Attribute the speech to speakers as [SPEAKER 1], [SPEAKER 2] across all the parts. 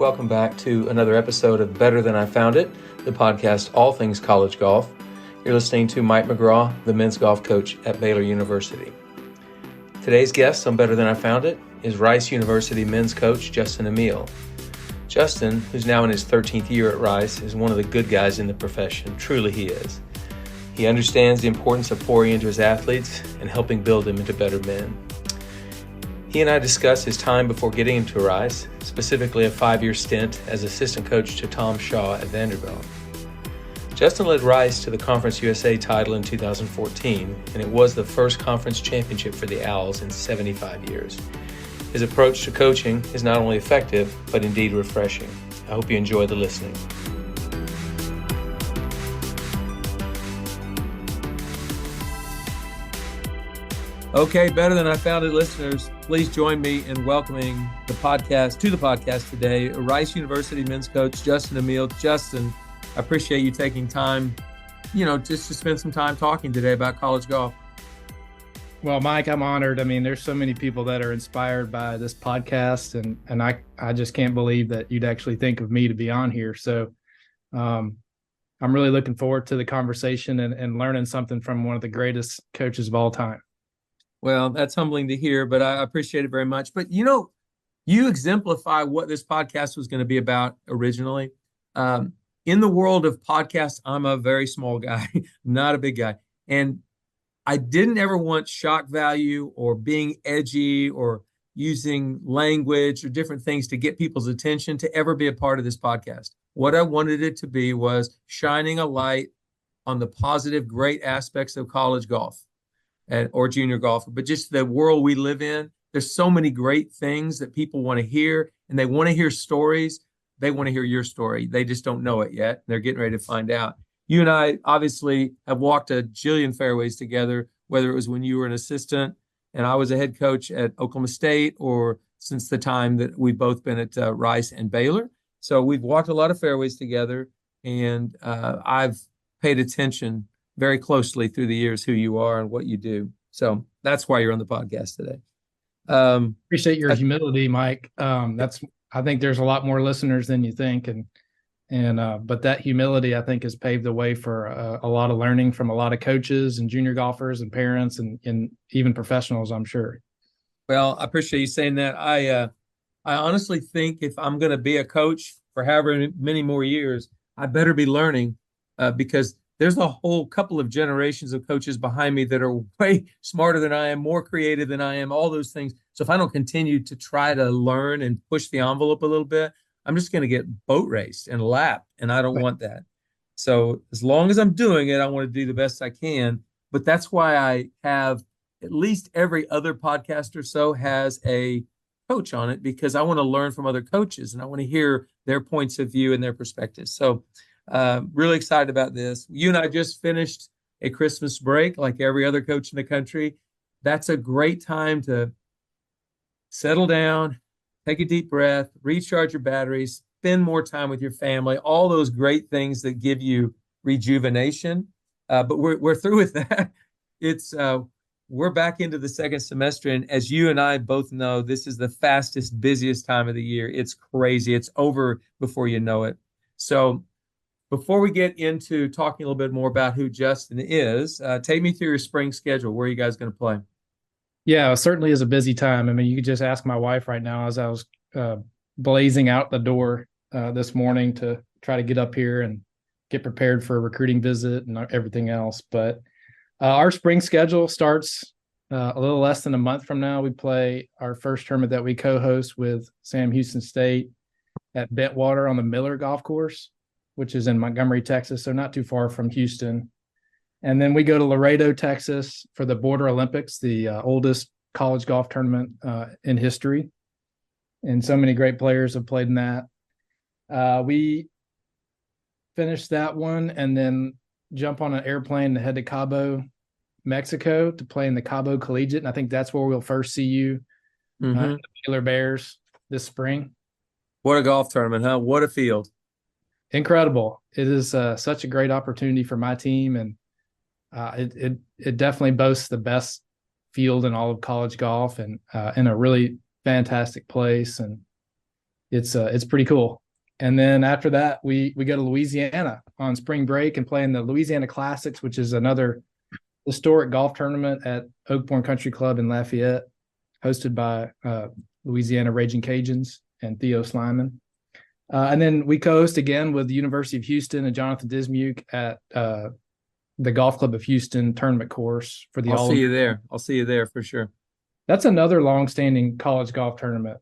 [SPEAKER 1] Welcome back to another episode of Better Than I Found It, the podcast all things college golf. You're listening to Mike McGraw, the men's golf coach at Baylor University. Today's guest on Better Than I Found It is Rice University men's coach Justin Emil. Justin, who's now in his 13th year at Rice, is one of the good guys in the profession. Truly he is. He understands the importance of pouring into his athletes and helping build them into better men. He and I discuss his time before getting into Rice, specifically a 5-year stint as assistant coach to Tom Shaw at Vanderbilt. Justin led Rice to the Conference USA title in 2014, and it was the first conference championship for the Owls in 75 years. His approach to coaching is not only effective, but indeed refreshing. I hope you enjoy the listening. Okay, Better Than I Found It listeners, please join me in welcoming the podcast today, Rice University men's coach, Justin Emil. Justin, I appreciate you taking time, just to spend some time talking today about college golf.
[SPEAKER 2] Well, Mike, I'm honored. I mean, there's so many people that are inspired by this podcast, and I just can't believe that you'd actually think of me to be on here. So I'm really looking forward to the conversation and learning something from one of the greatest coaches of all time.
[SPEAKER 1] Well, that's humbling to hear, but I appreciate it very much. But, you exemplify what this podcast was going to be about originally. In the world of podcasts, I'm a very small guy, not a big guy. And I didn't ever want shock value or being edgy or using language or different things to get people's attention to ever be a part of this podcast. What I wanted it to be was shining a light on the positive, great aspects of college golf or junior golf, but just the world we live in. There's so many great things that people want to hear, and they want to hear stories. They want to hear your story. They just don't know it yet. They're getting ready to find out. You and I obviously have walked a jillion fairways together, whether it was when you were an assistant and I was a head coach at Oklahoma State, or since the time that we've both been at Rice and Baylor. So we've walked a lot of fairways together, and I've paid attention very closely through the years who you are and what you do. So that's why you're on the podcast today.
[SPEAKER 2] Appreciate your humility, Mike. I think there's a lot more listeners than you think, but that humility, I think, has paved the way for a lot of learning from a lot of coaches and junior golfers and parents and even professionals, I'm sure.
[SPEAKER 1] Well, I appreciate you saying that. I honestly think if I'm going to be a coach for however many more years, I better be learning because there's a whole couple of generations of coaches behind me that are way smarter than I am, more creative than I am, all those things. So if I don't continue to try to learn and push the envelope a little bit, I'm just going to get boat raced and lapped, and I don't want that. So as long as I'm doing it, I want to do the best I can. But that's why I have at least every other podcast or so has a coach on it, because I want to learn from other coaches and I want to hear their points of view and their perspectives. So really excited about this. You and I just finished a Christmas break like every other coach in the country. That's a great time to settle down, take a deep breath, recharge your batteries, spend more time with your family, all those great things that give you rejuvenation. But we're through with that. We're back into the second semester. And as you and I both know, this is the fastest, busiest time of the year. It's crazy. It's over before you know it. So before we get into talking a little bit more about who Justin is, take me through your spring schedule. Where are you guys going to play?
[SPEAKER 2] Yeah, it certainly is a busy time. I mean, you could just ask my wife right now as I was blazing out the door this morning to try to get up here and get prepared for a recruiting visit and everything else. But our spring schedule starts a little less than a month from now. We play our first tournament that we co-host with Sam Houston State at Bentwater on the Miller Golf Course, which is in Montgomery, Texas, so not too far from Houston. And then we go to Laredo, Texas for the Border Olympics, the oldest college golf tournament in history. And so many great players have played in that. We finish that one and then jump on an airplane to head to Cabo, Mexico to play in the Cabo Collegiate. And I think that's where we'll first see you, the Baylor Bears this spring.
[SPEAKER 1] What a golf tournament, huh? What a field.
[SPEAKER 2] Incredible. It is such a great opportunity for my team, and it definitely boasts the best field in all of college golf, and in a really fantastic place. And it's pretty cool. And then after that, we go to Louisiana on spring break and play in the Louisiana Classics, which is another historic golf tournament at Oakbourne Country Club in Lafayette, hosted by Louisiana Raging Cajuns and Theo Slyman. And then we co-host again with the University of Houston and Jonathan Dismuke at the Golf Club of Houston tournament course for the
[SPEAKER 1] I'll see you there. I'll see you there for sure.
[SPEAKER 2] That's another long-standing college golf tournament.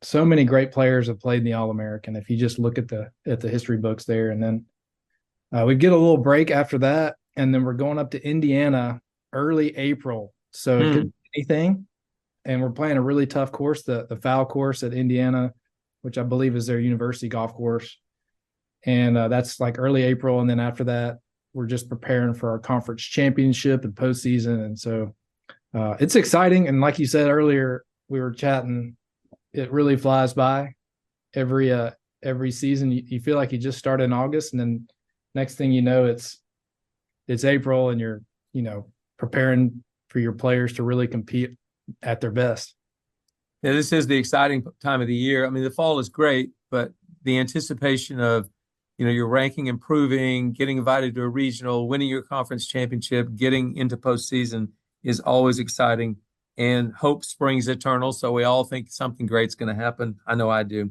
[SPEAKER 2] So many great players have played in the All-American. If you just look at the history books there, and then we get a little break after that, and then we're going up to Indiana early April. So it could be anything, and we're playing a really tough course, the Foul course at Indiana, which I believe is their university golf course, and that's like early April. And then after that, we're just preparing for our conference championship and postseason, and so it's exciting. And like you said earlier, we were chatting. It really flies by every season. You feel like you just started in August, and then next thing you know, it's April, and you're preparing for your players to really compete at their best.
[SPEAKER 1] Yeah, this is the exciting time of the year. I mean, the fall is great, but the anticipation of your ranking improving, getting invited to a regional, winning your conference championship, getting into postseason is always exciting. And hope springs eternal. So we all think something great's going to happen. I know I do.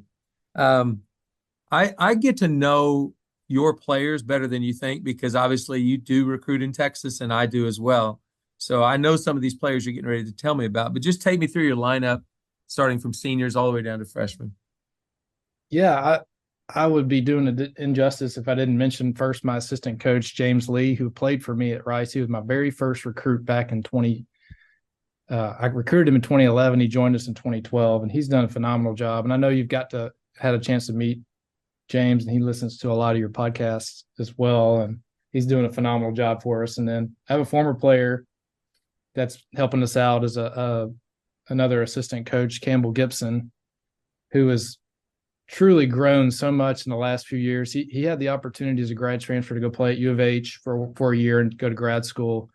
[SPEAKER 1] I get to know your players better than you think, because obviously you do recruit in Texas and I do as well. So I know some of these players you're getting ready to tell me about, but just take me through your lineup, starting from seniors all the way down to freshmen.
[SPEAKER 2] Yeah, I would be doing an injustice if I didn't mention first my assistant coach, James Lee, who played for me at Rice. He was my very first recruit back in I recruited him in 2011. He joined us in 2012, and he's done a phenomenal job. And I know you've had a chance to meet James, and he listens to a lot of your podcasts as well. And he's doing a phenomenal job for us. And then I have a former player that's helping us out as another assistant coach, Campbell Gibson, who has truly grown so much in the last few years. He had the opportunity as a grad transfer to go play at U of H for a year and go to grad school.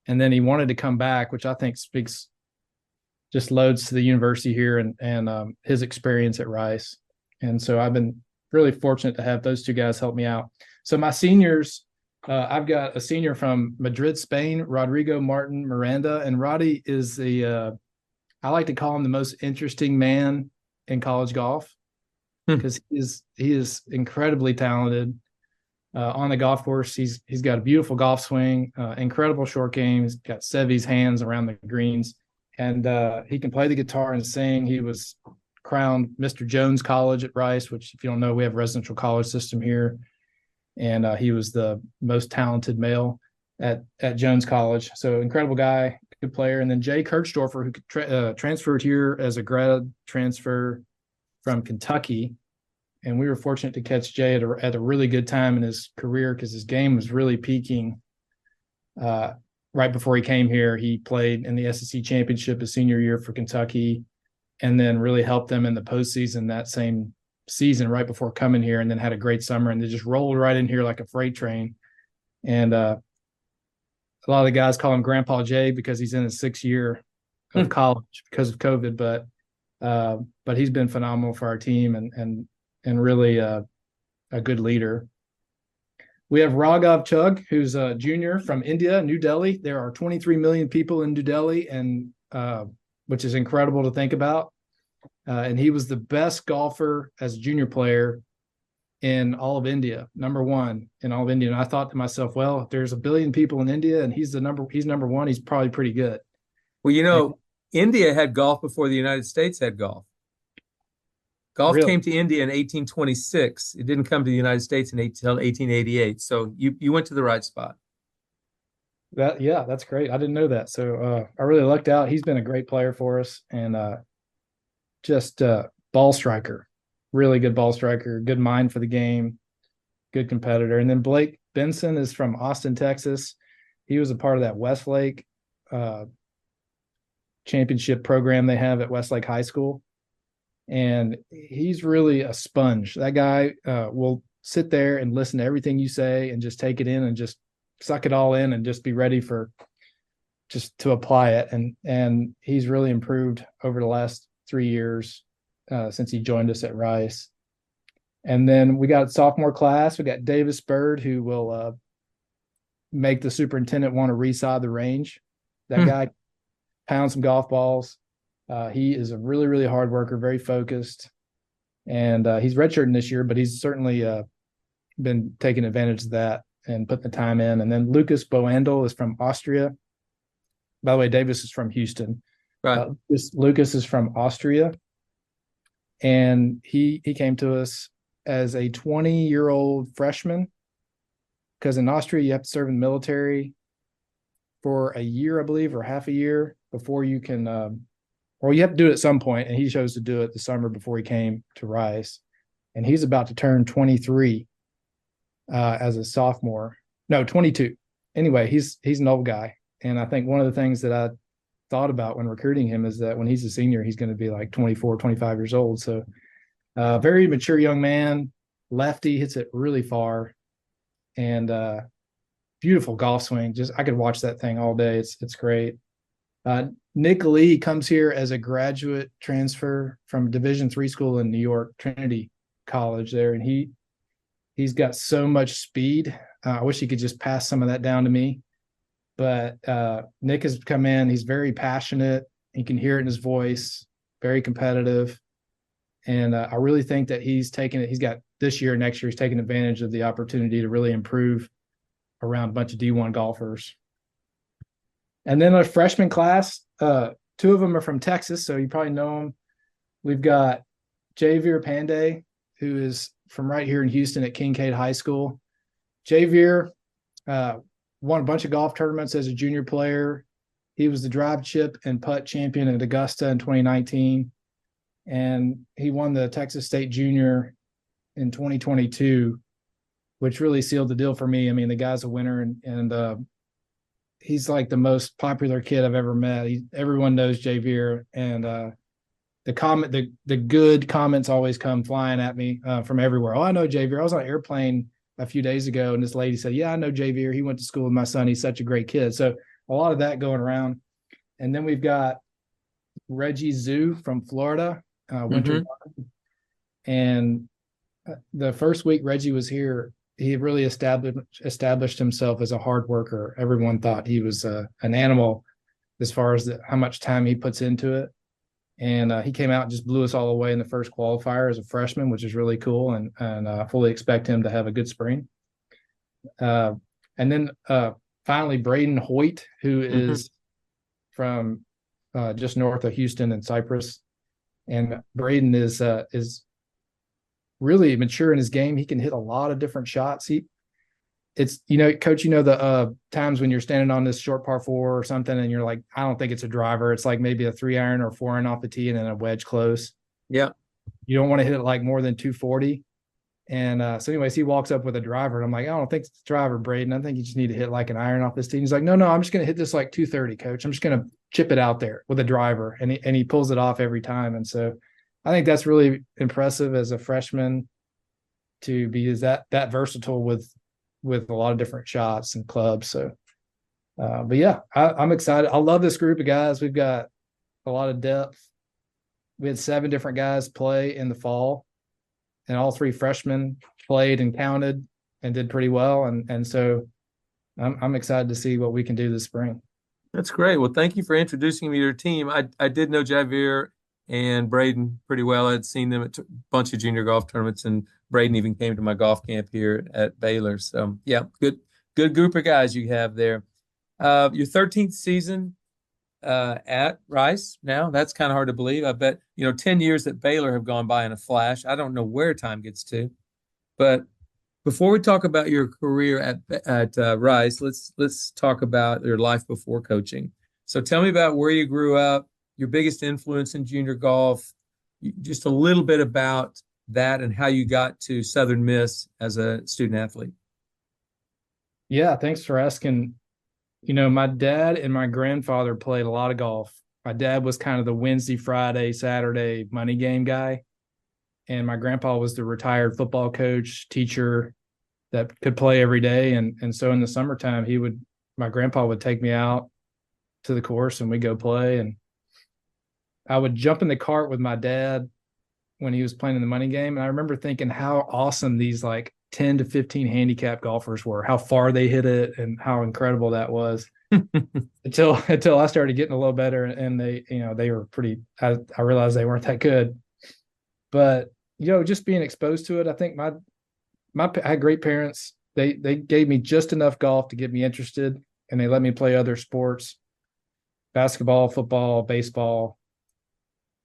[SPEAKER 2] And then he wanted to come back, which I think speaks just loads to the university here and his experience at Rice. And so I've been really fortunate to have those two guys help me out. So my seniors, I've got a senior from Madrid, Spain, Rodrigo Martin Miranda. And Roddy is I like to call him the most interesting man in college golf, because he is incredibly talented. On the golf course, he's got a beautiful golf swing, incredible short game. He's got Sevy's hands around the greens, and he can play the guitar and sing. He was crowned Mr. Jones College at Rice, which, if you don't know, we have a residential college system here, and he was the most talented male at Jones College. So incredible guy, good player. And then Jay Kirchdorfer, who transferred here as a grad transfer from Kentucky. And we were fortunate to catch Jay at a really good time in his career, because his game was really peaking. Right before he came here, he played in the SEC championship his senior year for Kentucky, and then really helped them in the postseason that same season right before coming here, and then had a great summer, and they just rolled right in here like a freight train. And a lot of the guys call him Grandpa Jay because he's in his 6th year of college because of COVID, but he's been phenomenal for our team and really a good leader. We have Raghav Chugh, who's a junior from India, New Delhi. There are 23 million people in New Delhi, and which is incredible to think about. And he was the best golfer as a junior player in all of India, number one in all of India. And I thought to myself, well, if there's a billion people in India and he's number one, he's probably pretty good.
[SPEAKER 1] Well, India had golf before the United States had golf. Golf
[SPEAKER 2] Really?
[SPEAKER 1] came to India in 1826. It didn't come to the United States until 1888. So you went to the right spot.
[SPEAKER 2] That's great. I didn't know that. So I really lucked out. He's been a great player for us, and just ball striker, really good ball striker, good mind for the game, good competitor. And then Blake Benson is from Austin, Texas. He was a part of that Westlake championship program they have at Westlake High School. And he's really a sponge. That guy will sit there and listen to everything you say and just take it in and just suck it all in and just be ready for just to apply it. And he's really improved over the last 3 years. since he joined us at Rice. And then we got sophomore class. We got Davis Bird, who will make the superintendent want to resod the range. That guy pounds some golf balls. He is a really, really hard worker, very focused. And he's redshirting this year, but he's certainly been taking advantage of that and putting the time in. And then Lucas Boandel is from Austria. By the way, Davis is from Houston.
[SPEAKER 1] Right.
[SPEAKER 2] Lucas is from Austria. And he came to us as a 20-year-old freshman, because in Austria, you have to serve in the military for a year, I believe, or half a year before you can, or you have to do it at some point. And he chose to do it the summer before he came to Rice. And he's about to turn 23 as a sophomore. No, 22. Anyway, he's an old guy. And I think one of the things that I thought about when recruiting him is that when he's a senior, he's going to be like 24, 25 years old. So very mature young man, lefty, hits it really far, and beautiful golf swing. Just I could watch that thing all day. It's great. Nick Lee comes here as a graduate transfer from Division III school in New York, Trinity College there, and he's got so much speed. I wish he could just pass some of that down to me. But Nick has come in. He's very passionate. You can hear it in his voice, very competitive. And I really think that he's taken it. He's got this year, next year, he's taking advantage of the opportunity to really improve around a bunch of D1 golfers. And then a freshman class, two of them are from Texas, so you probably know them. We've got Javier Panday, who is from right here in Houston at Kincaid High School. Javier won a bunch of golf tournaments as a junior player. He was the drive, chip, and putt champion at Augusta in 2019. And he won the Texas State Junior in 2022, which really sealed the deal for me. I mean, the guy's a winner, and he's like the most popular kid I've ever met. Everyone knows Javier, and the good comments always come flying at me from everywhere. Oh, I know Javier. I was on an airplane a few days ago, and this lady said, "Yeah, I know Javier. He went to school with my son. He's such a great kid." So a lot of that going around. And then we've got Reggie Zhu from Florida, winter. And the first week Reggie was here, he really established himself as a hard worker. Everyone thought he was an animal as far as how much time he puts into it. And he came out and just blew us all away in the first qualifier as a freshman, which is really cool. And fully expect him to have a good spring. And then finally, Braden Hoyt, who is from just north of Houston and Cypress. And Braden is really mature in his game. He can hit a lot of different shots. It's Coach, the times when you're standing on this short par 4 or something and you're like, I don't think it's a driver. It's like maybe a 3-iron or 4-iron off the tee and then a wedge close.
[SPEAKER 1] Yeah.
[SPEAKER 2] You don't want to hit it like more than 240. And so anyways, he walks up with a driver and I'm like, I don't think it's a driver, Braden. I think you just need to hit like an iron off this tee. And he's like, no, I'm just going to hit this like 230, Coach. I'm just going to chip it out there with a driver. And he pulls it off every time. And so I think that's really impressive as a freshman to be that versatile with a lot of different shots and clubs. So, but yeah, I'm excited. I love this group of guys. We've got a lot of depth. We had 7 different guys play in the fall, and all 3 freshmen played and counted and did pretty well. And so I'm excited to see what we can do this spring.
[SPEAKER 1] That's great. Well, thank you for introducing me to your team. I did know Javier and Braden pretty well. I'd seen them at a bunch of junior golf tournaments, and Braden even came to my golf camp here at Baylor. So yeah, good group of guys you have there. Your 13th season at Rice now. That's kind of hard to believe. I bet 10 years at Baylor have gone by in a flash. I don't know where time gets to. But before we talk about your career at Rice, let's talk about your life before coaching. So tell me about where you grew up, your biggest influence in junior golf, just a little bit about that and how you got to Southern Miss as a student athlete.
[SPEAKER 2] Yeah, thanks for asking. My dad and my grandfather played a lot of golf. My dad was kind of the Wednesday, Friday, Saturday money game guy. And my grandpa was the retired football coach, teacher that could play every day. And so in the summertime, my grandpa would take me out to the course and we'd go play. And I would jump in the cart with my dad when he was playing in the money game. And I remember thinking how awesome these like 10 to 15 handicap golfers were, how far they hit it and how incredible that was. until I started getting a little better, and they were pretty, I realized they weren't that good. But just being exposed to it, I think I had great parents. They gave me just enough golf to get me interested, and they let me play other sports, basketball, football, baseball.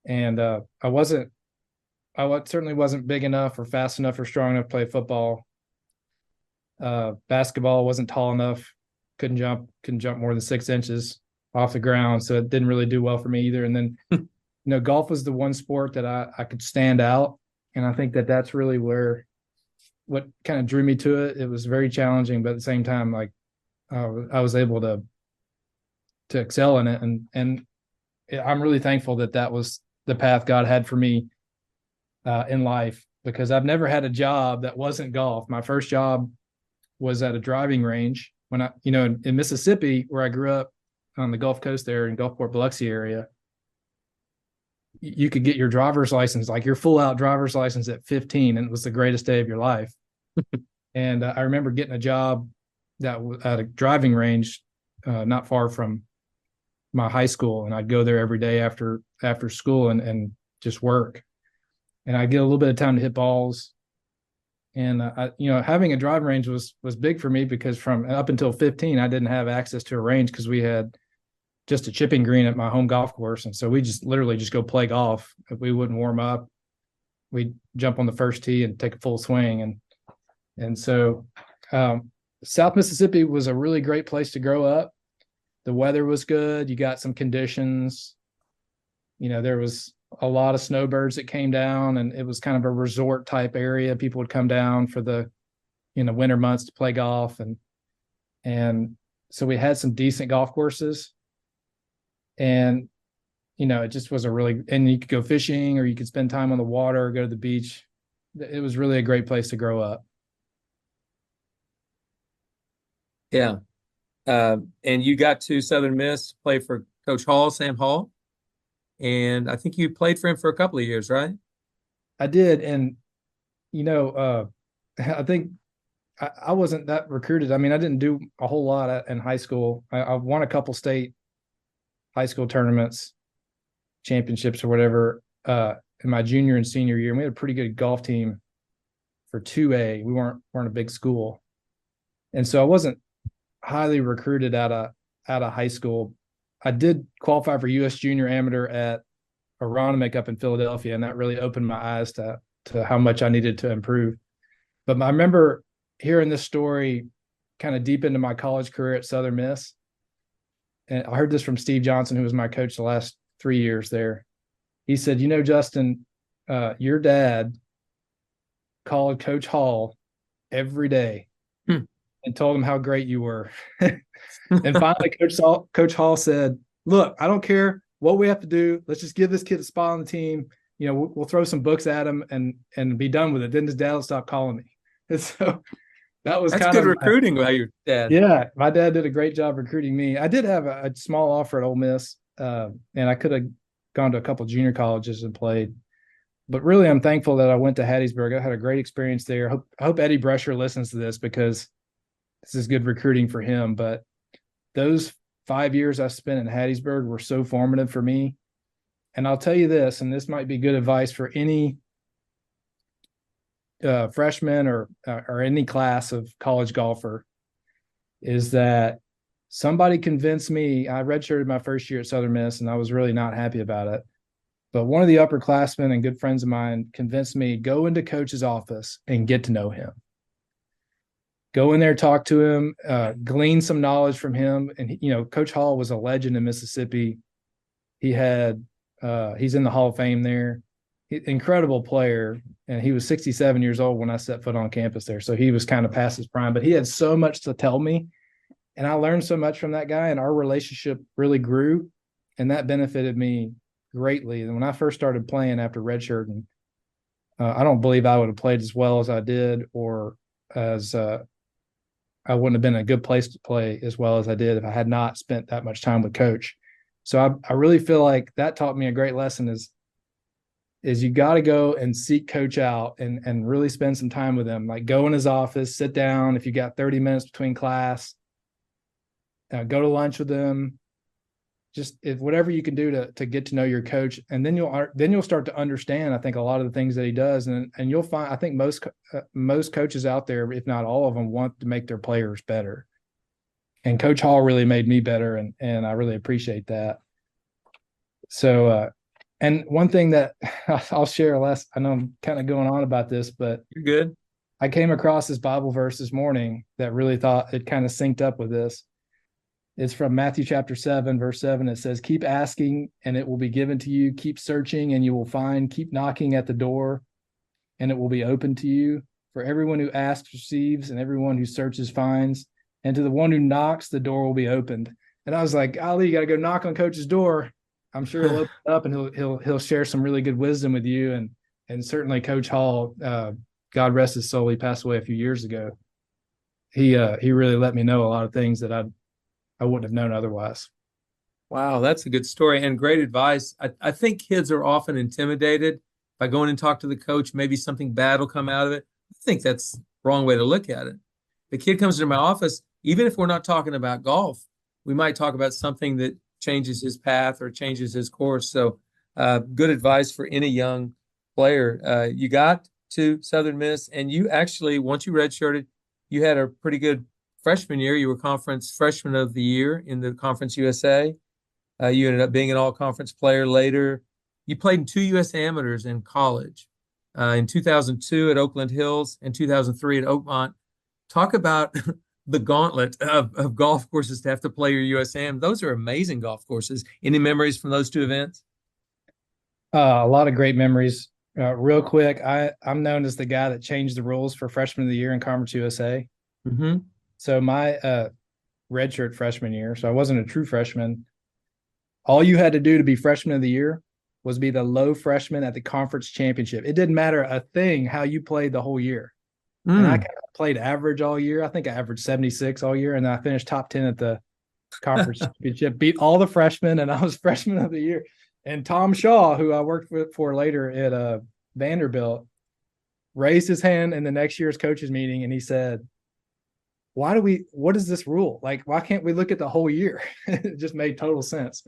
[SPEAKER 2] And I certainly wasn't big enough or fast enough or strong enough to play football. Basketball, wasn't tall enough, couldn't jump more than 6 inches off the ground, so it didn't really do well for me either. And then golf was the one sport that I could stand out, and I think that's really what kind of drew me to it. It was very challenging, but at the same time, like I was able to excel in it, and I'm really thankful that was the path God had for me in life, because I've never had a job that wasn't golf. My first job was at a driving range when in Mississippi, where I grew up on the Gulf Coast there in Gulfport, Biloxi area. You could get your driver's license, like your full out driver's license, at 15, and it was the greatest day of your life. And I remember getting a job that was at a driving range not far from my high school, and I'd go there every day after school and just work. And I get a little bit of time to hit balls. And having a driving range was big for me, because from up until 15, I didn't have access to a range because we had just a chipping green at my home golf course. And so we just literally just go play golf. If we wouldn't warm up, we'd jump on the first tee and take a full swing. And so South Mississippi was a really great place to grow up. The weather was good. You got some conditions. There was a lot of snowbirds that came down, and it was kind of a resort type area. People would come down for the winter months to play golf, and so we had some decent golf courses. And it just was and you could go fishing, or you could spend time on the water, or go to the beach. It was really a great place to grow up.
[SPEAKER 1] Yeah. And you got to Southern Miss, play for Coach Hall, Sam Hall. And I think you played for him for a couple of years, right?
[SPEAKER 2] I did. And, I think I wasn't that recruited. I mean, I didn't do a whole lot in high school. I won a couple state high school tournaments, championships or whatever, in my junior and senior year. And we had a pretty good golf team for 2A. We weren't a big school. And so I wasn't highly recruited out of high school. I did qualify for U.S. Junior Amateur at Aronimink up in Philadelphia, and that really opened my eyes to how much I needed to improve. But I remember hearing this story kind of deep into my college career at Southern Miss, and I heard this from Steve Johnson, who was my coach the last 3 years there. He said, Justin, your dad called Coach Hall every day and told him how great you were. And finally, Coach Hall said, look, I don't care what we have to do. Let's just give this kid a spot on the team. We'll throw some books at him and be done with it. Then his dad will stop calling me. And so that's kind
[SPEAKER 1] good recruiting by your dad.
[SPEAKER 2] Yeah, my dad did a great job recruiting me. I did have a small offer at Ole Miss, and I could have gone to a couple junior colleges and played. But really, I'm thankful that I went to Hattiesburg. I had a great experience there. I hope Eddie Brescher listens to this, because this is good recruiting for him. But those 5 years I spent in Hattiesburg were so formative for me. And I'll tell you this, and this might be good advice for any freshman or any class of college golfer, is that somebody convinced me. I redshirted my first year at Southern Miss, and I was really not happy about it. But one of the upperclassmen and good friends of mine convinced me, go into coach's office and get to know him. Go in there, talk to him, glean some knowledge from him. And, Coach Hall was a legend in Mississippi. He's in the Hall of Fame there. Incredible player. And he was 67 years old when I set foot on campus there. So he was kind of past his prime, but he had so much to tell me. And I learned so much from that guy, and our relationship really grew. And that benefited me greatly. And when I first started playing after redshirting, I don't believe I would have played as well as I did, or as I wouldn't have been in a good place to play as well as I did if I had not spent that much time with Coach. So I really feel like that taught me a great lesson, is is you got to go and seek coach out and really spend some time with him. Like go in his office, sit down. If you got 30 minutes between class, go to lunch with him. Just whatever you can do to get to know your coach, and then you'll start to understand, I think, a lot of the things that he does, and you'll find, I think most coaches out there, if not all of them, want to make their players better. And Coach Hall really made me better, and I really appreciate that. So, and one thing that I'll share less, I know I'm kind of going on about this, but
[SPEAKER 1] You're good.
[SPEAKER 2] I came across this Bible verse this morning that really thought it kind of synced up with this. It's from Matthew chapter 7, verse 7. It says, keep asking and it will be given to you. Keep searching and you will find. Keep knocking at the door and it will be open to you. For everyone who asks receives, and everyone who searches finds. And to the one who knocks, the door will be opened. And I was like, Ali, you got to go knock on Coach's door. I'm sure he'll open it up and he'll share some really good wisdom with you. And certainly Coach Hall, God rest his soul, he passed away a few years ago. He really let me know a lot of things that I wouldn't have known otherwise.
[SPEAKER 1] Wow, that's a good story and great advice. I think kids are often intimidated by going and talk to the coach. Maybe something bad will come out of it. I think that's the wrong way to look at it. The kid comes into my office, even if we're not talking about golf, we might talk about something that changes his path or changes his course. So good advice for any young player. You got to Southern Miss, and you actually, once you redshirted, you had a pretty good freshman year. You were conference freshman of the year in the Conference USA. You ended up being an all-conference player later. You played in 2 U.S. amateurs in college, in 2002 at Oakland Hills and 2003 at Oakmont. Talk about the gauntlet of golf courses to have to play your U.S. Am. Those are amazing golf courses. Any memories from those 2 events?
[SPEAKER 2] A lot of great memories. Real quick, I'm known as the guy that changed the rules for freshman of the year in Conference USA.
[SPEAKER 1] Mm-hmm.
[SPEAKER 2] So my redshirt freshman year, so I wasn't a true freshman. All you had to do to be freshman of the year was be the low freshman at the conference championship. It didn't matter a thing how you played the whole year. And I kind of played average all year. I think I averaged 76 all year, and I finished top 10 at the conference championship, beat all the freshmen, and I was freshman of the year. And Tom Shaw, who I worked for later at Vanderbilt, raised his hand in the next year's coaches meeting, and he said, what is this rule? Like, why can't we look at the whole year? It just made total sense.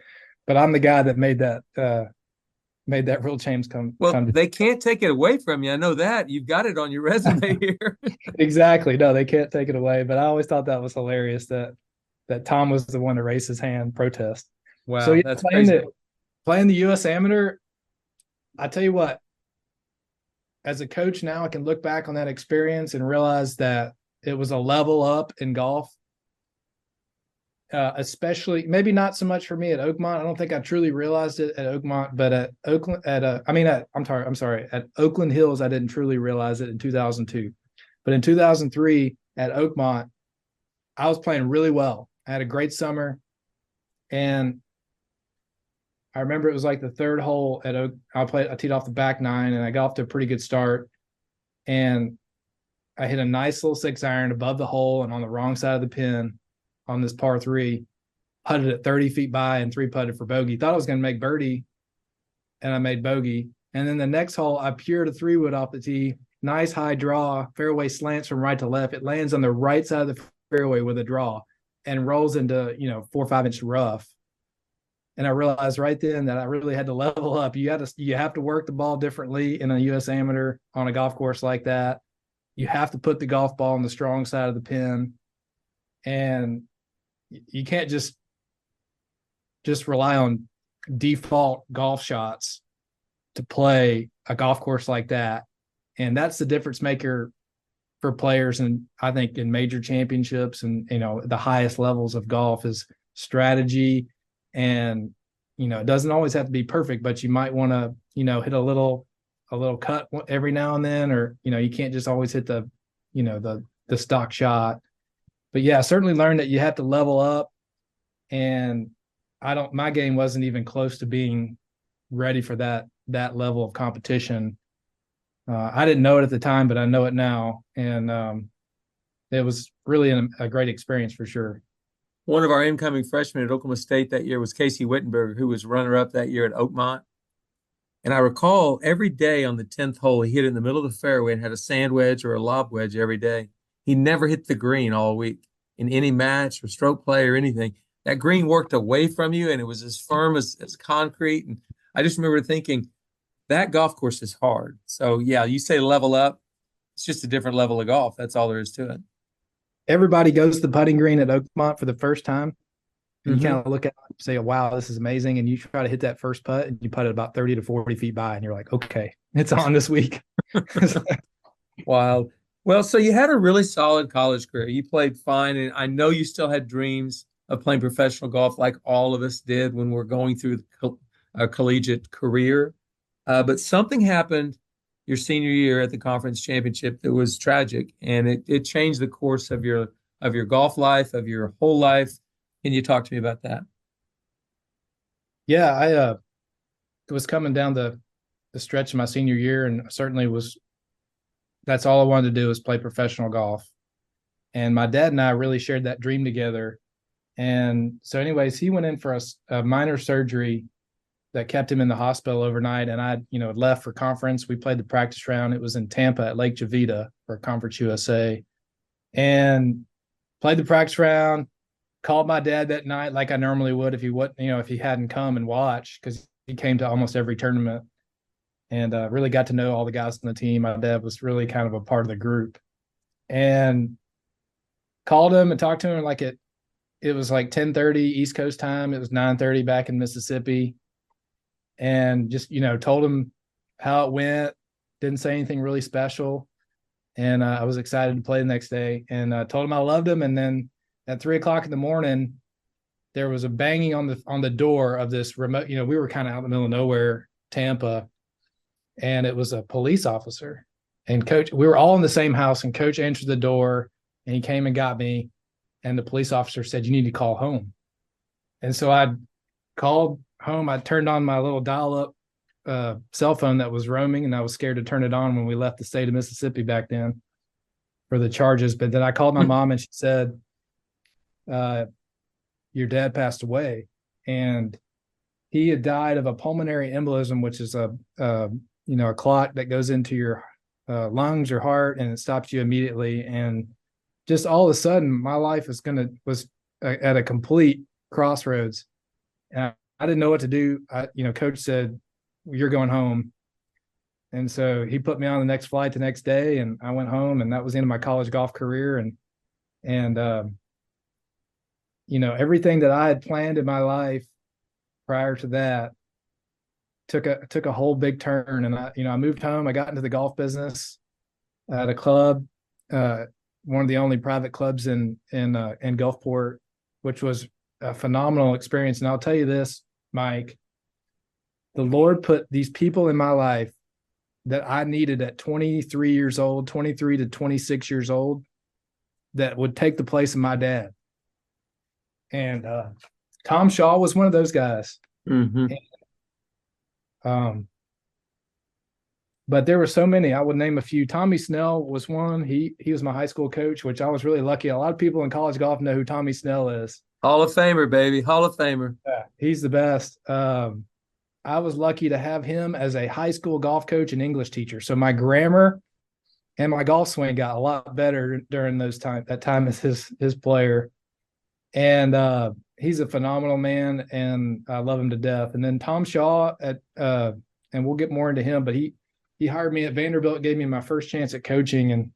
[SPEAKER 2] But I'm the guy that made that rule change come.
[SPEAKER 1] Well, they can't take it away from you. I know that. You've got it on your resume here.
[SPEAKER 2] Exactly. No, they can't take it away. But I always thought that was hilarious that Tom was the one to raise his hand protest.
[SPEAKER 1] Wow,
[SPEAKER 2] so yeah,
[SPEAKER 1] that's crazy.
[SPEAKER 2] Playing the U.S. Amateur, I tell you what, as a coach now, I can look back on that experience and realize that it was a level up in golf. Especially, maybe not so much for me at Oakmont. I don't think I truly realized it at Oakmont, but at Oakland, at Oakland Hills, I didn't truly realize it in 2002. But in 2003 at Oakmont, I was playing really well. I had a great summer, and I remember it was like the 3rd hole at Oak. I teed off the back 9, and I got off to a pretty good start, and I hit a nice little 6-iron above the hole and on the wrong side of the pin on this par 3, putted it 30 feet by and 3-putted for bogey. Thought I was going to make birdie, and I made bogey. And then the next hole, I pured a 3-wood off the tee. Nice high draw, fairway slants from right to left. It lands on the right side of the fairway with a draw and rolls into 4 or 5 inch rough. And I realized right then that I really had to level up. You have to work the ball differently in a U.S. Amateur on a golf course like that. You have to put the golf ball on the strong side of the pin, and you can't just rely on default golf shots to play a golf course like that. And that's the difference maker for players. And I think in major championships and, the highest levels of golf is strategy. And, it doesn't always have to be perfect, but you might want to, hit a little cut every now and then, or, you can't just always hit the stock shot. But yeah, I certainly learned that you have to level up, and my game wasn't even close to being ready for that level of competition. I didn't know it at the time, but I know it now. And it was really a great experience for sure.
[SPEAKER 1] One of our incoming freshmen at Oklahoma State that year was Casey Wittenberg, who was runner-up that year at Oakmont. And I recall every day on the 10th hole, he hit it in the middle of the fairway and had a sand wedge or a lob wedge every day. He never hit the green all week in any match or stroke play or anything. That green worked away from you and it was as firm as concrete. And I just remember thinking that golf course is hard. So yeah, you say level up, it's just a different level of golf. That's all there is to it.
[SPEAKER 2] Everybody goes to the putting green at Oakmont for the first time. And you
[SPEAKER 1] Mm-hmm.
[SPEAKER 2] kind of look at it and say, wow, this is amazing. And you try to hit that first putt and you put it about 30 to 40 feet by. And you're like, okay, it's on this week.
[SPEAKER 1] Wild. Well, so you had a really solid college career. You played fine, and I know you still had dreams of playing professional golf, like all of us did when we're going through a collegiate career. But something happened your senior year at the conference championship that was tragic, and it changed the course of your golf life, of your whole life. Can you talk to me about that?
[SPEAKER 2] Yeah, I was coming down the stretch of my senior year, and certainly that's all I wanted to do was play professional golf. And my dad and I really shared that dream together. And so, anyways, he went in for a minor surgery that kept him in the hospital overnight. And I, had left for conference. We played the practice round. It was in Tampa at Lake Javita for Conference USA, and played the practice round. Called my dad that night like I normally would if he would, if he hadn't come and watched, because he came to almost every tournament, and really got to know all the guys on the team. My dad was really kind of a part of the group, and called him and talked to him like it was like 10:30 East Coast time. It was 9:30 back in Mississippi, and just told him how it went. Didn't say anything really special, and I was excited to play the next day, and told him I loved him. And then at 3 o'clock in the morning, there was a banging on the door of this remote. We were kind of out in the middle of nowhere, Tampa, and it was a police officer. And coach, we were all in the same house, and coach answered the door, and he came and got me. And the police officer said, "You need to call home." And so I called home. I turned on my little dial-up cell phone that was roaming, and I was scared to turn it on when we left the state of Mississippi back then for the charges. But then I called my mom, and she said, "Your dad passed away, and he had died of a pulmonary embolism, which is a clot that goes into your lungs or heart, and it stops you immediately." And just all of a sudden, my life was at a complete crossroads, and I didn't know what to do. Coach said, "You're going home," and so he put me on the next flight the next day, and I went home, and that was the end of my college golf career. And everything that I had planned in my life prior to that took a whole big turn. And I moved home. I got into the golf business at a club, one of the only private clubs in Gulfport, which was a phenomenal experience. And I'll tell you this, Mike, the Lord put these people in my life that I needed at 23 years old, 23 to 26 years old, that would take the place of my dad. And Tom Shaw was one of those guys.
[SPEAKER 1] Mm-hmm.
[SPEAKER 2] And, but there were so many. I would name a few. Tommy Snell was one. He was my high school coach, which I was really lucky. A lot of people in college golf know who Tommy Snell is.
[SPEAKER 1] Hall of Famer, baby. Hall of Famer.
[SPEAKER 2] Yeah, he's the best. I was lucky to have him as a high school golf coach and English teacher. So my grammar and my golf swing got a lot better during that time as his player. And he's a phenomenal man, and I love him to death. And then Tom Shaw and we'll get more into him, but he hired me at Vanderbilt, gave me my first chance at coaching. And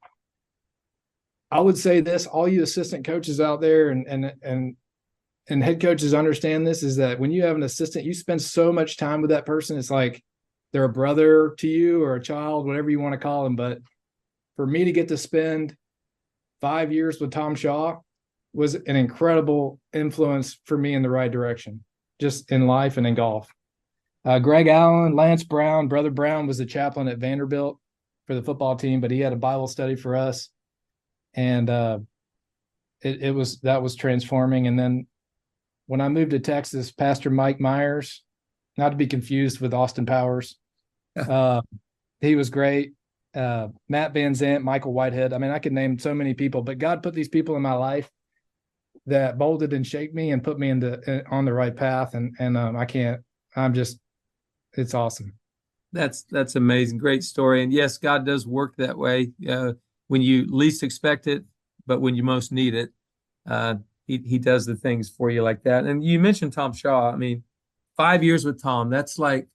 [SPEAKER 2] I would say this, all you assistant coaches out there and head coaches understand this, is that when you have an assistant, you spend so much time with that person. It's like they're a brother to you or a child, whatever you want to call them. But for me to get to spend 5 years with Tom Shaw was an incredible influence for me in the right direction, just in life and in golf. Greg Allen, Lance Brown, Brother Brown was the chaplain at Vanderbilt for the football team, but he had a Bible study for us. And that was transforming. And then when I moved to Texas, Pastor Mike Myers, not to be confused with Austin Powers, he was great. Matt Van Zant, Michael Whitehead. I mean, I could name so many people, but God put these people in my life that molded and shaped me and put me on the right path. And it's awesome.
[SPEAKER 1] That's amazing. Great story. And yes, God does work that way, when you least expect it, but when you most need it. Uh, he does the things for you like that. And you mentioned Tom Shaw. I mean, 5 years with Tom, that's like,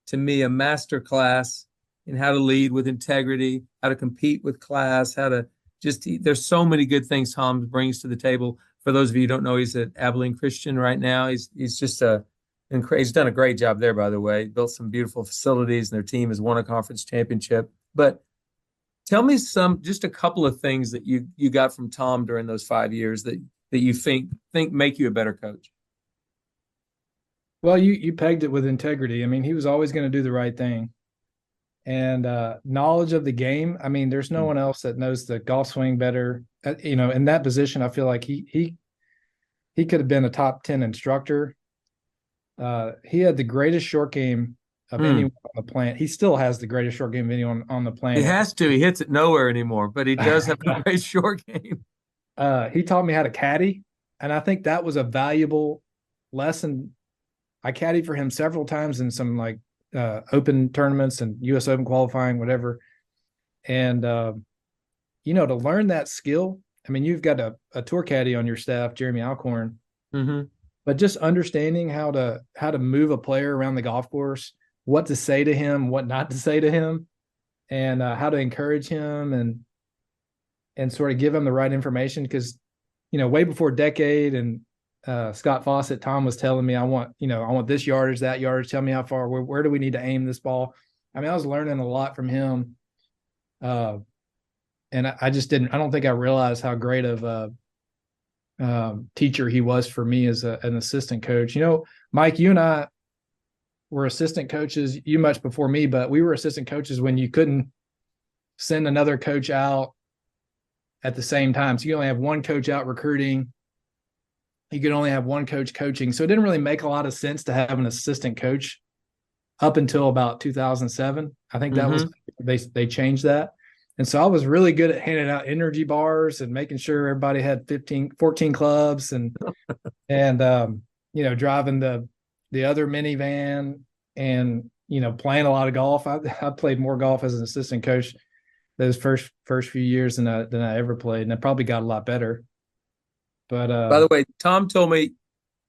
[SPEAKER 1] to me, a master class in how to lead with integrity, how to compete with class, how to there's so many good things Tom brings to the table. For those of you who don't know, he's at Abilene Christian right now. He's just he's done a great job there, by the way. Built some beautiful facilities, and their team has won a conference championship. But tell me just a couple of things that you got from Tom during those 5 years that you think make you a better coach.
[SPEAKER 2] Well, you pegged it with integrity. I mean, he was always going to do the right thing. And knowledge of the game. I mean, there's no one else that knows the golf swing better. In that position, I feel like he could have been a top 10 instructor. He had the greatest short game of anyone on the planet. He still has the greatest short game of anyone on the planet.
[SPEAKER 1] He has to. He hits it nowhere anymore, but he does have a great short game.
[SPEAKER 2] He taught me how to caddy, and I think that was a valuable lesson. I caddied for him several times in some like open tournaments and US Open qualifying, whatever. And, to learn that skill, I mean, you've got a tour caddy on your staff, Jeremy Alcorn, but just understanding how to move a player around the golf course, what to say to him, what not to say to him, and how to encourage him and sort of give him the right information. Because, way before Decade and Scott Fawcett, Tom was telling me, I want this yardage, that yardage. Tell me how far, where do we need to aim this ball? I mean, I was learning a lot from him. And I just I don't think I realized how great of a teacher he was for me as an assistant coach. Mike, you and I were assistant coaches, you much before me, but we were assistant coaches when you couldn't send another coach out at the same time. So you only have one coach out recruiting. You could only have one coach coaching. So it didn't really make a lot of sense to have an assistant coach up until about 2007. I think that was, they changed that. And so I was really good at handing out energy bars and making sure everybody had 14 clubs and driving the other minivan and, playing a lot of golf. I played more golf as an assistant coach those first few years than I ever played. And I probably got a lot better. But
[SPEAKER 1] by the way, Tom told me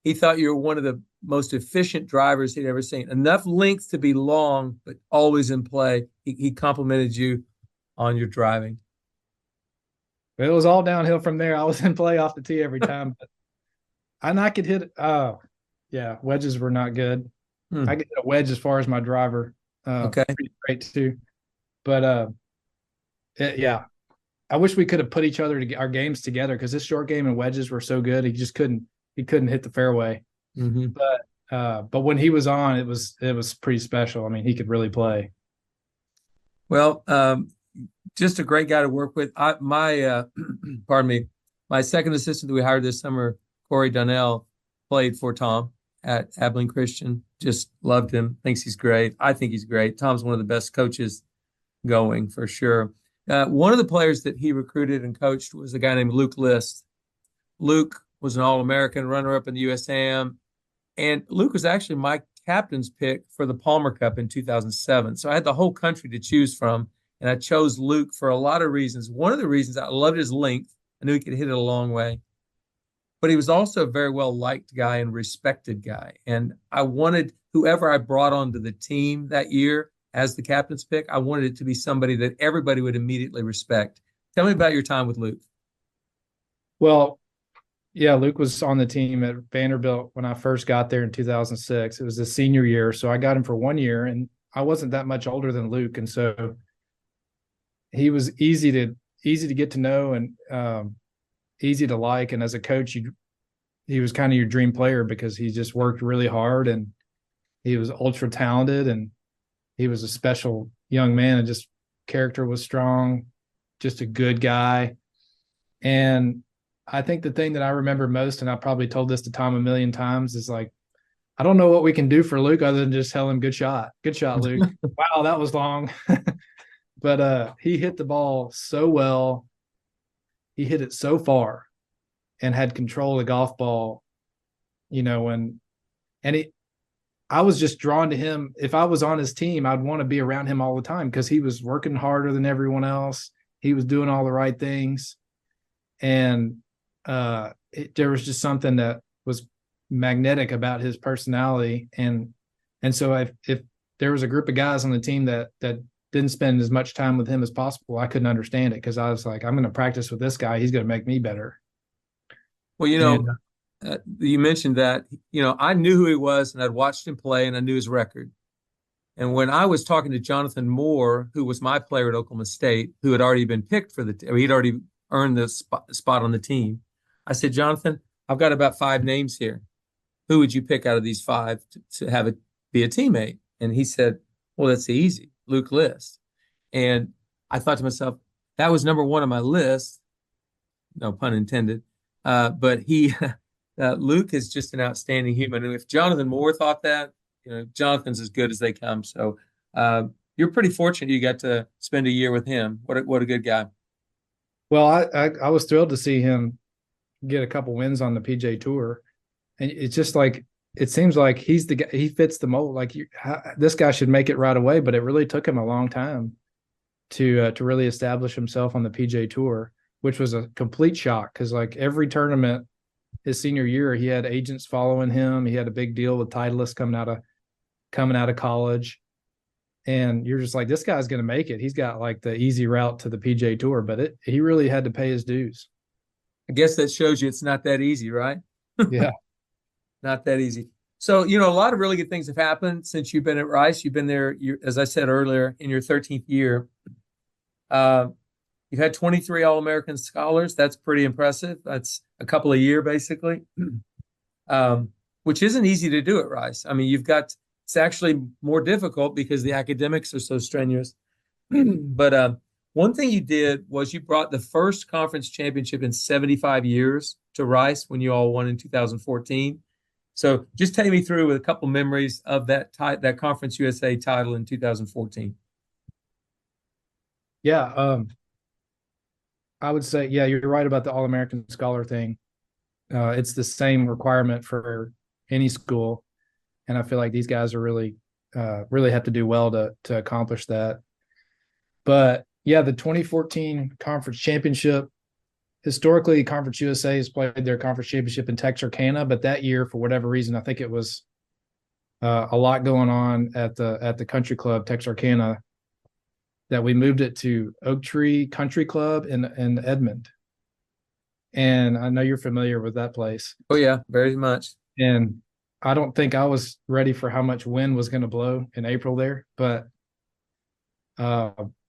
[SPEAKER 1] he thought you were one of the most efficient drivers he'd ever seen. Enough length to be long, but always in play. He complimented you on your driving.
[SPEAKER 2] It was all downhill from there. I was in play off the tee every time, but I could hit. Oh, yeah, wedges were not good. I could hit a wedge as far as my driver.
[SPEAKER 1] Okay,
[SPEAKER 2] pretty great too. But yeah. I wish we could have put our games together because his short game and wedges were so good. He just couldn't hit the fairway. But when he was on, it was pretty special. I mean, he could really play.
[SPEAKER 1] Well, just a great guy to work with. Pardon me, my second assistant that we hired this summer, Corey Donnell, played for Tom at Abilene Christian. Just loved him. Thinks he's great. I think he's great. Tom's one of the best coaches going for sure. One of the players that he recruited and coached was a guy named Luke List. Luke was an All-American runner-up in the USAM, and Luke was actually my captain's pick for the Palmer Cup in 2007. So I had the whole country to choose from, and I chose Luke for a lot of reasons. One of the reasons, I loved his length. I knew he could hit it a long way, but he was also a very well-liked guy and respected guy. And I wanted whoever I brought onto the team that year as the captain's pick, I wanted it to be somebody that everybody would immediately respect. Tell me about your time with Luke.
[SPEAKER 2] Well, yeah, Luke was on the team at Vanderbilt when I first got there in 2006. It was his senior year, so I got him for 1 year, and I wasn't that much older than Luke, and so he was easy to get to know and easy to like. And as a coach, he was kind of your dream player because he just worked really hard and he was ultra talented and he was a special young man and just character was strong, just a good guy. And I think the thing that I remember most, and I probably told this to Tom a million times, is like, I don't know what we can do for Luke other than just tell him, good shot, Luke. Wow, that was long. But he hit the ball so well. He hit it so far and had control of the golf ball, and I was just drawn to him. If I was on his team, I'd want to be around him all the time because he was working harder than everyone else. He was doing all the right things. And there was just something that was magnetic about his personality. And so if there was a group of guys on the team that didn't spend as much time with him as possible, I couldn't understand it because I was like, I'm going to practice with this guy. He's going to make me better.
[SPEAKER 1] Well,
[SPEAKER 2] And
[SPEAKER 1] you mentioned that, I knew who he was and I'd watched him play and I knew his record. And when I was talking to Jonathan Moore, who was my player at Oklahoma State, who had already been picked for he'd already earned the spot on the team, I said, Jonathan, I've got about 5 names here. Who would you pick out of these 5 to have it be a teammate? And he said, well, that's easy, Luke List. And I thought to myself, that was number 1 on my list. No pun intended. But Luke is just an outstanding human. And if Jonathan Moore thought that, Jonathan's as good as they come. So you're pretty fortunate you got to spend a year with him. What a good guy.
[SPEAKER 2] well, I was thrilled to see him get a couple wins on the PGA Tour, and it's just like it seems like he's the guy. He fits the mold. Like this guy should make it right away, but it really took him a long time to really establish himself on the PGA Tour, which was a complete shock because like every tournament his senior year, he had agents following him. He had a big deal with Titleist coming out of college. And you're just like, this guy's going to make it. He's got like the easy route to the PGA Tour, but he really had to pay his dues.
[SPEAKER 1] I guess that shows you it's not that easy, right?
[SPEAKER 2] Yeah.
[SPEAKER 1] Not that easy. So, a lot of really good things have happened since you've been at Rice. You've been there, as I said earlier, in your 13th year. You've had 23 All-American scholars. That's pretty impressive. That's a couple a year, basically, which isn't easy to do at Rice. I mean, it's actually more difficult because the academics are so strenuous. But one thing you did was you brought the first conference championship in 75 years to Rice when you all won in 2014. So just take me through with a couple memories of that Conference USA title in 2014.
[SPEAKER 2] Yeah. I would say, yeah, you're right about the All-American Scholar thing. It's the same requirement for any school. And I feel like these guys are really have to do well to accomplish that. But yeah, the 2014 conference championship, historically, Conference USA has played their conference championship in Texarkana, but that year, for whatever reason, I think it was a lot going on at the country club Texarkana, that we moved it to Oak Tree Country Club in Edmond. And I know you're familiar with that place.
[SPEAKER 1] Oh yeah, very much.
[SPEAKER 2] And I don't think I was ready for how much wind was going to blow in April there, but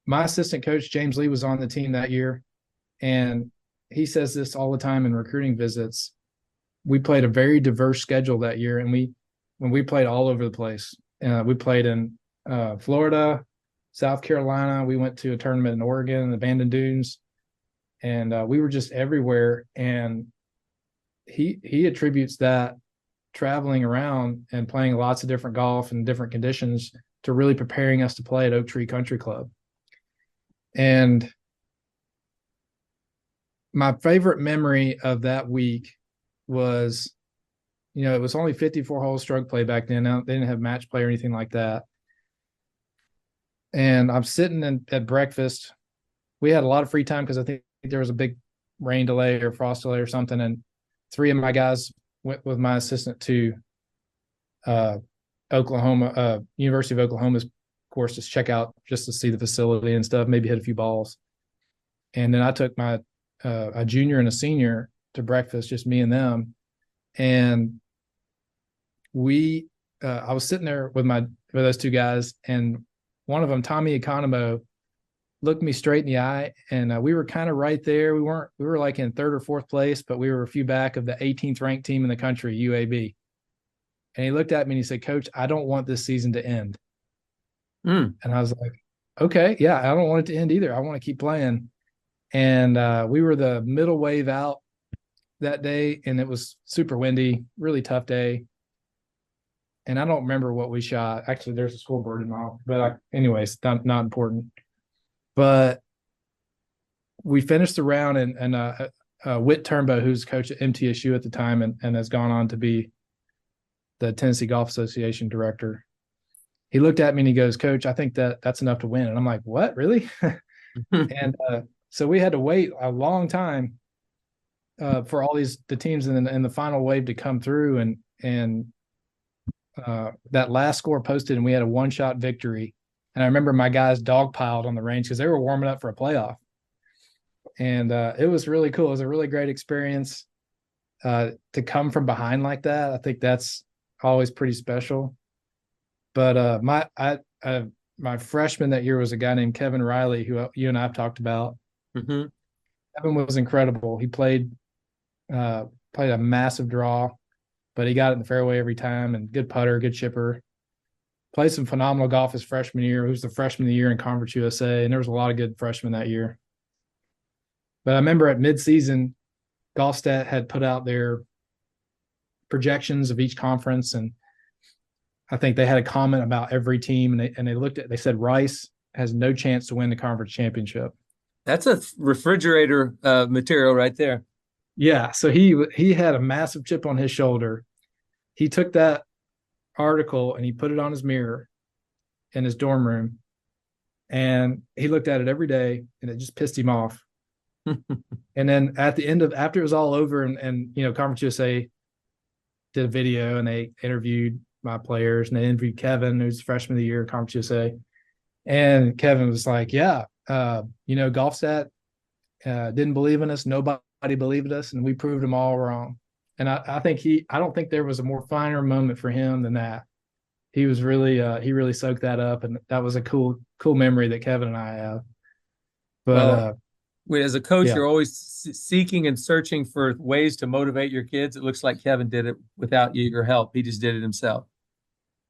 [SPEAKER 2] my assistant coach, James Lee, was on the team that year. And he says this all the time in recruiting visits. We played a very diverse schedule that year. And when we played all over the place, we played in Florida, South Carolina. We went to a tournament in Oregon in the Bandon Dunes, and we were just everywhere. And he attributes that traveling around and playing lots of different golf and different conditions to really preparing us to play at Oak Tree Country Club. And my favorite memory of that week was, it was only 54 hole stroke play back then. Now, they didn't have match play or anything like that. And I'm sitting at breakfast. We had a lot of free time because I think there was a big rain delay or frost delay or something. And 3 of my guys went with my assistant to Oklahoma, University of Oklahoma's course, just check out, just to see the facility and stuff, maybe hit a few balls. And then I took my a junior and a senior to breakfast, just me and them. And I was sitting there with those 2 guys, and one of them, Tommy Economo, looked me straight in the eye, and we were kind of right there. We were like in 3rd or 4th place, but we were a few back of the 18th ranked team in the country, UAB. And he looked at me and he said, "Coach, I don't want this season to end." And I was like, "Okay, yeah, I don't want it to end either. I want to keep playing." And we were the middle wave out that day, and it was super windy, really tough day. And I don't remember what we shot. Actually, there's a scoreboard in my office, but anyways, not important. But we finished the round, and Whit Turnbow, who's coach at MTSU at the time and has gone on to be the Tennessee Golf Association director. He looked at me and he goes, "Coach, I think that's enough to win." And I'm like, "What, really?" And so we had to wait a long time for all the teams in the final wave to come through, and that last score posted, and we had a one-shot victory. And I remember my guys dogpiled on the range because they were warming up for a playoff, and it was really cool. It was a really great experience to come from behind like that. I think that's always pretty special. But my freshman that year was a guy named Kevin Riley, who you and I have talked about.
[SPEAKER 1] Mm-hmm.
[SPEAKER 2] Kevin was incredible. He played a massive draw, but he got it in the fairway every time, and good putter, good chipper. Played some phenomenal golf his freshman year. He was the freshman of the year in Conference USA, and there was a lot of good freshmen that year. But I remember at midseason, Golfstat had put out their projections of each conference, and I think they had a comment about every team, and they said Rice has no chance to win the conference championship.
[SPEAKER 1] That's a refrigerator material right there.
[SPEAKER 2] Yeah, so he had a massive chip on his shoulder. He took that article and he put it on his mirror in his dorm room, and he looked at it every day, and it just pissed him off. And then after it was all over, and Conference USA did a video, and they interviewed my players, and they interviewed Kevin, who's freshman of the year, Conference USA. And Kevin was like, "Yeah, Golfstat didn't believe in us. Nobody believed in us, and we proved them all wrong." And I don't think there was a more finer moment for him than that. He was really he really soaked that up, and that was a cool memory that Kevin and I have. But
[SPEAKER 1] as a coach,
[SPEAKER 2] yeah.
[SPEAKER 1] You're always seeking and searching for ways to motivate your kids. It looks like Kevin did it without your help. He just did it himself.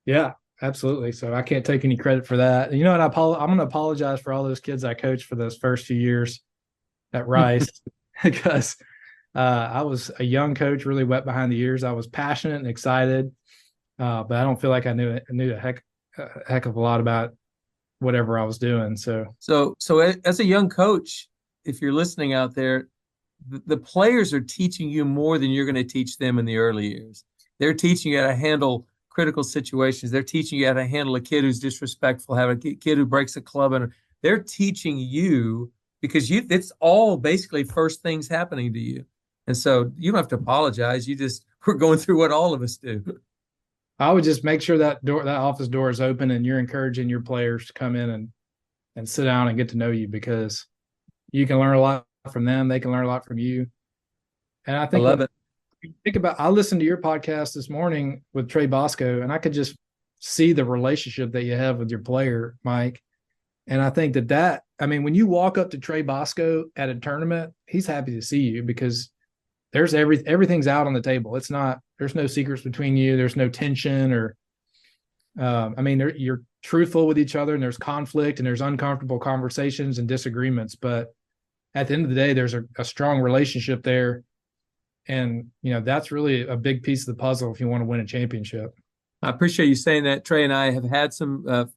[SPEAKER 2] Yeah, absolutely. So I can't take any credit for that. And I'm going to apologize for all those kids I coached for those first few years at Rice because I was a young coach, really wet behind the ears. I was passionate and excited, but I don't feel like I knew a heck of a lot about whatever I was doing. So
[SPEAKER 1] as a young coach, if you're listening out there, the players are teaching you more than you're going to teach them in the early years. They're teaching you how to handle critical situations. They're teaching you how to handle a kid who's disrespectful, have a kid who breaks a club, and they're teaching you because it's all basically first things happening to you. And so you don't have to apologize. We're going through what all of us do.
[SPEAKER 2] I would just make sure that office door is open, and you're encouraging your players to come in and sit down and get to know you, because you can learn a lot from them. They can learn a lot from you. And I think
[SPEAKER 1] I love it.
[SPEAKER 2] I listened to your podcast this morning with Trey Bosco, and I could just see the relationship that you have with your player, Mike. And I think when you walk up to Trey Bosco at a tournament, he's happy to see you because there's everything's out on the table. There's no secrets between you. There's no tension you're truthful with each other, and there's conflict and there's uncomfortable conversations and disagreements. But at the end of the day, there's a strong relationship there. And, that's really a big piece of the puzzle if you want to win a championship.
[SPEAKER 1] I appreciate you saying that. Trey and I have had some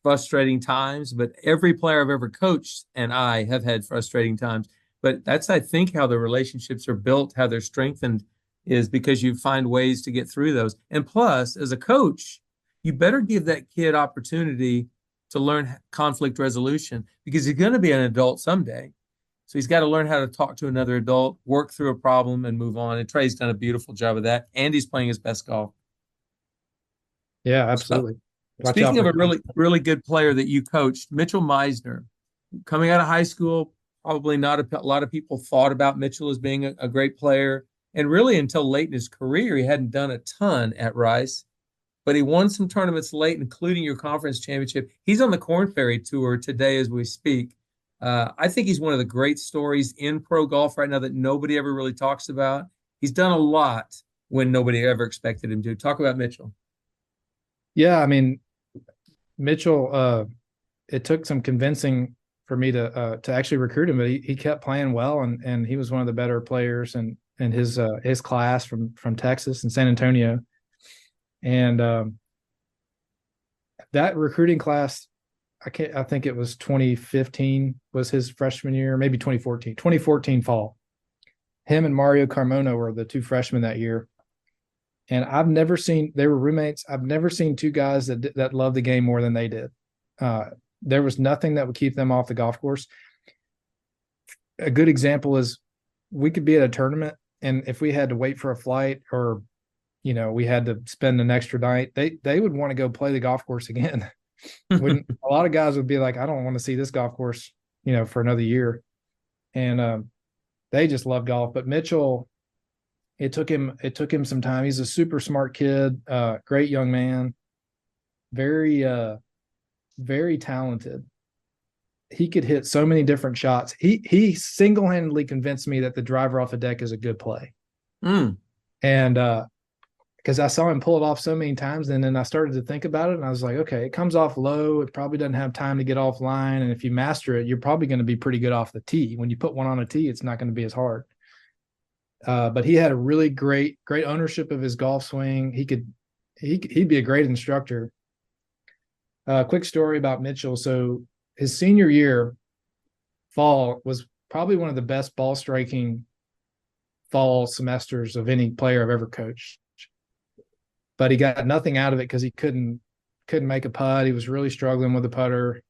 [SPEAKER 1] frustrating times, but every player I've ever coached and I have had frustrating times. But that's, I think, how the relationships are built, how they're strengthened, is because you find ways to get through those. And plus, as a coach, you better give that kid opportunity to learn conflict resolution, because he's going to be an adult someday. So he's got to learn how to talk to another adult, work through a problem, and move on. And Trey's done a beautiful job of that. And he's playing his best golf.
[SPEAKER 2] Yeah, absolutely.
[SPEAKER 1] Speaking of a really, really good player that you coached, Mitchell Meisner, coming out of high school, probably not a lot of people thought about Mitchell as being a great player. And really, until late in his career, he hadn't done a ton at Rice. But he won some tournaments late, including your conference championship. He's on the Korn Ferry Tour today as we speak. I think he's one of the great stories in pro golf right now that nobody ever really talks about. He's done a lot when nobody ever expected him to. Talk about Mitchell.
[SPEAKER 2] Yeah, Mitchell, it took some convincing for me to actually recruit him, but he kept playing well, and he was one of the better players in his class from Texas and San Antonio. And that recruiting class, I think it was 2015 was his freshman year, maybe 2014 fall. Him and Mario Carmona were the two freshmen that year. And they were roommates. I've never seen two guys that loved the game more than they did. There was nothing that would keep them off the golf course. A good example is we could be at a tournament, and if we had to wait for a flight, or we had to spend an extra night, they would want to go play the golf course again. When a lot of guys would be like, I don't want to see this golf course, for another year. And they just love golf. But Mitchell, it took him some time. He's a super smart kid, great young man, very very talented. He could hit so many different shots. He single-handedly convinced me that the driver off the deck is a good play. And because I saw him pull it off so many times, and then I started to think about it, and I was like, okay, it comes off low. It probably doesn't have time to get offline, and if you master it, you're probably going to be pretty good off the tee. When you put one on a tee, it's not going to be as hard. But he had a really great ownership of his golf swing. He'd be a great instructor. Quick story about Mitchell. So his senior year, fall, was probably one of the best ball striking fall semesters of any player I've ever coached. But he got nothing out of it because he couldn't make a putt. He was really struggling with the putter.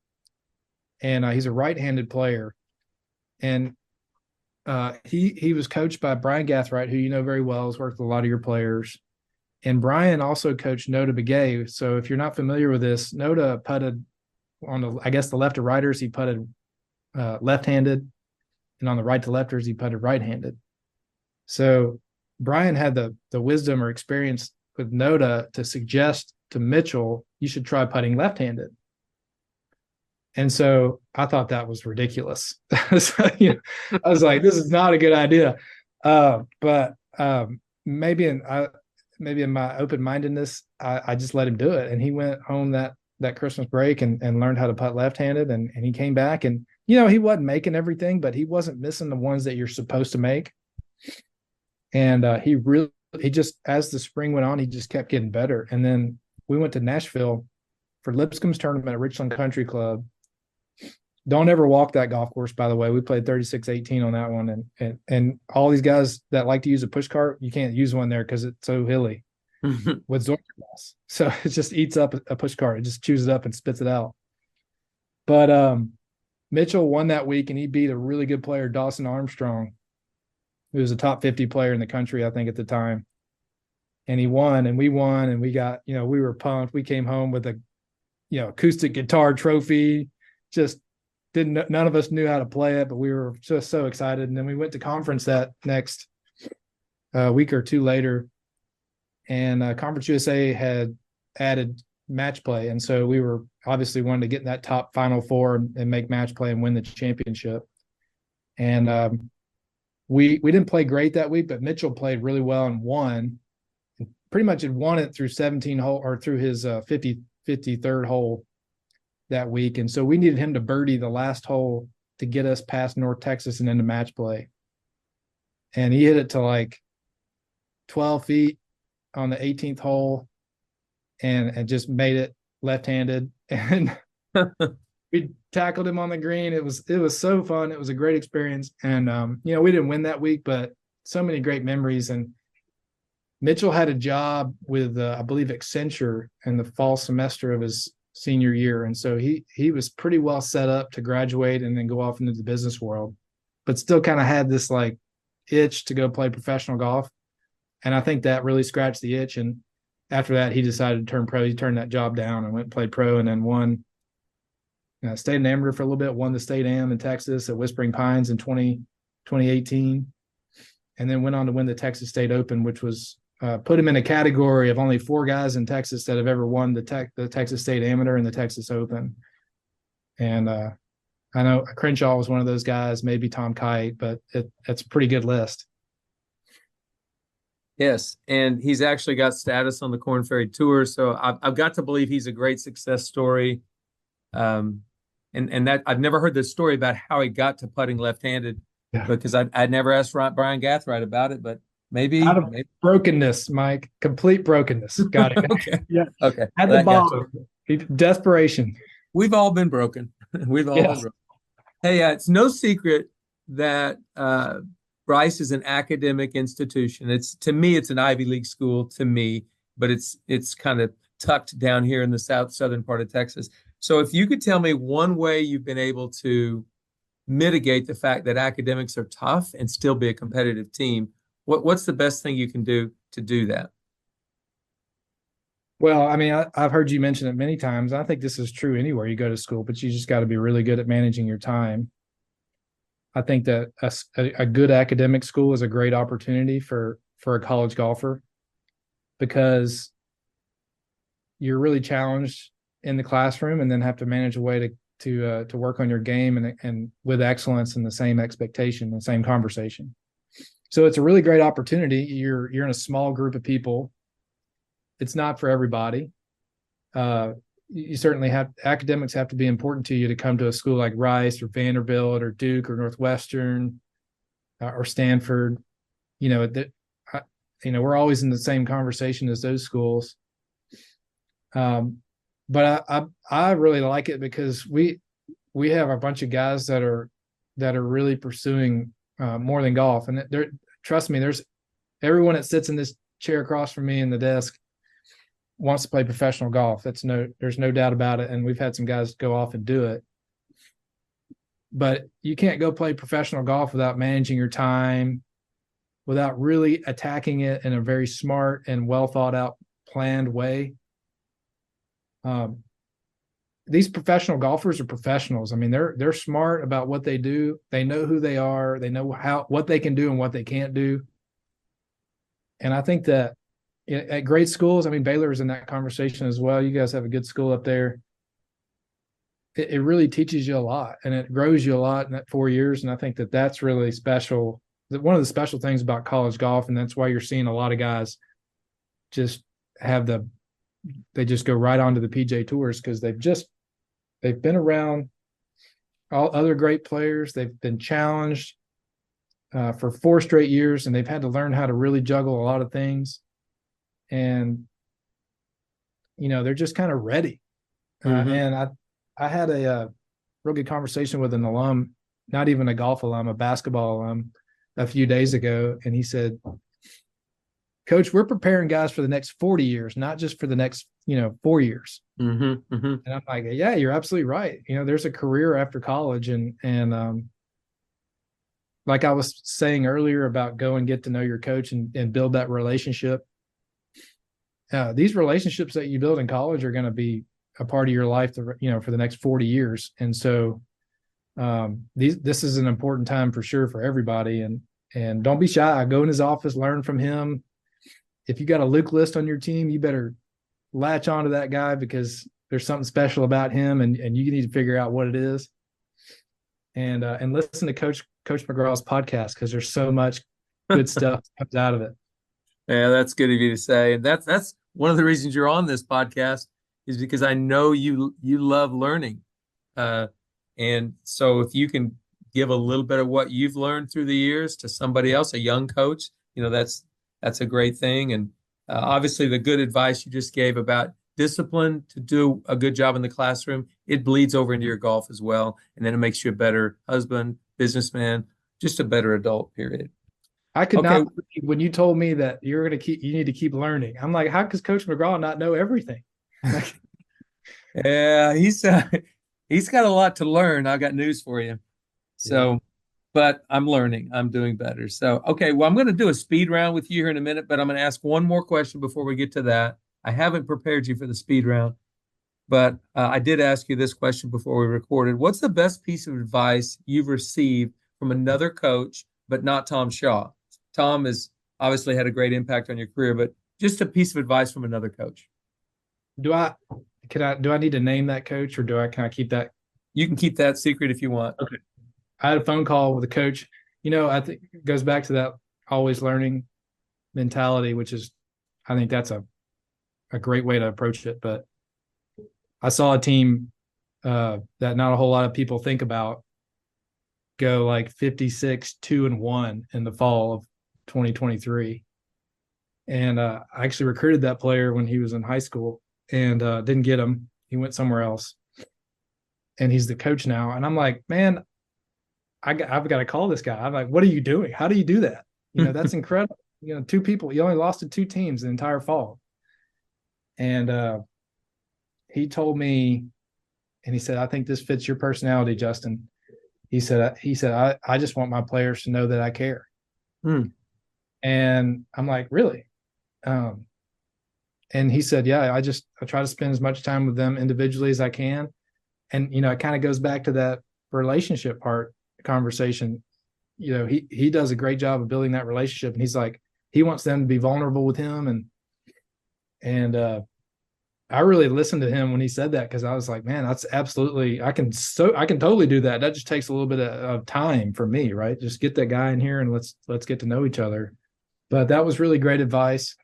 [SPEAKER 2] And he's a right-handed player. And he was coached by Brian Gathright, who you know very well, has worked with a lot of your players. And Brian also coached Noda Begay. So if you're not familiar with this, Noda putted on the left to righters, he putted left-handed, and on the right to lefters, he putted right-handed. So Brian had the wisdom or experience with Noda to suggest to Mitchell, you should try putting left-handed. And so I thought that was ridiculous. So, I was like, this is not a good idea. But maybe in my open-mindedness, I just let him do it. And he went home that Christmas break and learned how to putt left-handed. And he came back, and, he wasn't making everything, but he wasn't missing the ones that you're supposed to make. And he just, as the spring went on, he just kept getting better. And then we went to Nashville for Lipscomb's tournament at Richland Country Club. Don't ever walk that golf course, by the way. We played 36-18 on that one. And all these guys that like to use a push cart, you can't use one there because it's so hilly with Zoysia grass. So it just eats up a push cart. It just chews it up and spits it out. But Mitchell won that week, and he beat a really good player, Dawson Armstrong, who was a top 50 player in the country, I think, at the time. And he won, and we won, and we got, we were pumped. We came home with a, acoustic guitar trophy. Just none of us knew how to play it, but we were just so excited. And then we went to conference that next week or two later, and Conference USA had added match play. And so we were obviously wanted to get in that top Final Four and make match play and win the championship. And we didn't play great that week, but Mitchell played really well and won. Pretty much had won it through 17 hole, or through his 53rd hole that week. And so we needed him to birdie the last hole to get us past North Texas and into match play. And he hit it to like 12 feet on the 18th hole and just made it left-handed. And we tackled him on the green. It was so fun. It was a great experience. And, we didn't win that week, but so many great memories. And Mitchell had a job with, I believe, Accenture in the fall semester of his senior year. And so he was pretty well set up to graduate and then go off into the business world, but still kind of had this like itch to go play professional golf. And I think that really scratched the itch. And after that, he decided to turn pro. He turned that job down and went and played pro, and then won, stayed in amateur for a little bit, won the state am in Texas at Whispering Pines in 2018, and then went on to win the Texas State Open, which was put him in a category of only 4 guys in Texas that have ever won the Texas State Amateur and the Texas Open. And I know Crenshaw was one of those guys, maybe Tom Kite, but it's a pretty good list.
[SPEAKER 1] Yes, and he's actually got status on the Korn Ferry Tour, so I've got to believe he's a great success story. And that I've never heard the story about how he got to putting left-handed, because I'd never asked Brian Gathright about it, but maybe
[SPEAKER 2] brokenness, Mike, complete brokenness. Got it.
[SPEAKER 1] Okay.
[SPEAKER 2] Yeah.
[SPEAKER 1] Okay.
[SPEAKER 2] At the bottom, desperation.
[SPEAKER 1] We've all been broken. We've all been broken. Hey, it's no secret that Rice is an academic institution. To me, it's an Ivy League school to me, but it's kind of tucked down here in the southern part of Texas. So if you could tell me one way you've been able to mitigate the fact that academics are tough and still be a competitive team, what's the best thing you can do to do that?
[SPEAKER 2] Well, I mean, I've heard you mention it many times. I think this is true anywhere you go to school, but you just got to be really good at managing your time. I think that a good academic school is a great opportunity for a college golfer because you're really challenged in the classroom and then have to manage a way to work on your game and with excellence and the same expectation, the same conversation. So it's a really great opportunity. You're in a small group of people. It's not for everybody. You certainly academics have to be important to you to come to a school like Rice or Vanderbilt or Duke or Northwestern or Stanford. We're always in the same conversation as those schools. But I really like it because we have a bunch of guys that are really pursuing more than golf. And trust me, there's everyone that sits in this chair across from me in the desk wants to play professional golf. There's no doubt about it. And we've had some guys go off and do it. But you can't go play professional golf without managing your time, without really attacking it in a very smart and well thought out, planned way. These professional golfers are professionals. I mean, they're smart about what they do. They know who they are. They know what they can do and what they can't do. And I think that at great schools, I mean, Baylor is in that conversation as well. You guys have a good school up there. It really teaches you a lot and it grows you a lot in that 4 years. And I think that that's really special. One of the special things about college golf, and that's why you're seeing a lot of guys just they just go right onto the PGA Tours because they've been around all other great players. They've been challenged for 4 straight years, and they've had to learn how to really juggle a lot of things. And, they're just kind of ready.
[SPEAKER 1] Mm-hmm.
[SPEAKER 2] And I had a real good conversation with an alum, not even a golf alum, a basketball alum, a few days ago. And he said, Coach, we're preparing guys for the next 40 years, not just for the next, 4 years.
[SPEAKER 1] Mm-hmm. Mm-hmm.
[SPEAKER 2] And I'm like, yeah, you're absolutely right. There's a career after college. And like I was saying earlier about go and get to know your coach and build that relationship. These relationships that you build in college are going to be a part of your life, for the next 40 years. And so this is an important time for sure for everybody. And don't be shy. Go in his office, learn from him. If you got a Luke List on your team, you better latch onto that guy because there's something special about him and you need to figure out what it is. And listen to Coach McGraw's podcast because there's so much good stuff that comes out of it.
[SPEAKER 1] Yeah, that's good of you to say. And that's one of the reasons you're on this podcast is because I know you love learning. And so if you can give a little bit of what you've learned through the years to somebody else, a young coach, that's a great thing. And obviously the good advice you just gave about discipline to do a good job in the classroom, it bleeds over into your golf as well. And then it makes you a better husband, businessman, just a better adult, period.
[SPEAKER 2] I could not believe when you told me that you need to keep learning. I'm like, how does Coach McGraw not know everything?
[SPEAKER 1] Yeah, he's got a lot to learn. I got news for you. So, yeah. But I'm learning. I'm doing better. So, okay, well, I'm going to do a speed round with you here in a minute, but I'm going to ask one more question before we get to that. I haven't prepared you for the speed round, but I did ask you this question before we recorded. What's the best piece of advice you've received from another coach, but not Tom Shaw? Tom has obviously had a great impact on your career, but just a piece of advice from another coach.
[SPEAKER 2] Do I need to name that coach or can I keep that?
[SPEAKER 1] You can keep that secret if you want.
[SPEAKER 2] Okay. I had a phone call with a coach. I think it goes back to that always learning mentality, which is, I think that's a great way to approach it. But I saw a team that not a whole lot of people think about go like 56-2-1 in the fall of 2023. And I actually recruited that player when he was in high school and didn't get him. He went somewhere else. And he's the coach now. And I'm like, man, I've got to call this guy. I'm like, what are you doing? How do you do that? That's incredible. Two people, you only lost to two teams the entire fall. And he told me, and he said, I think this fits your personality, Justin. I just want my players to know that I care.
[SPEAKER 1] Hmm.
[SPEAKER 2] And I'm like, really? And he said, yeah, I try to spend as much time with them individually as I can. And, it kind of goes back to that relationship part conversation. He does a great job of building that relationship. And he's like, he wants them to be vulnerable with him. And I really listened to him when he said that, because I was like, man, that's absolutely, I can totally do that. That just takes a little bit of time for me, right? Just get that guy in here and let's get to know each other. But that was really great advice.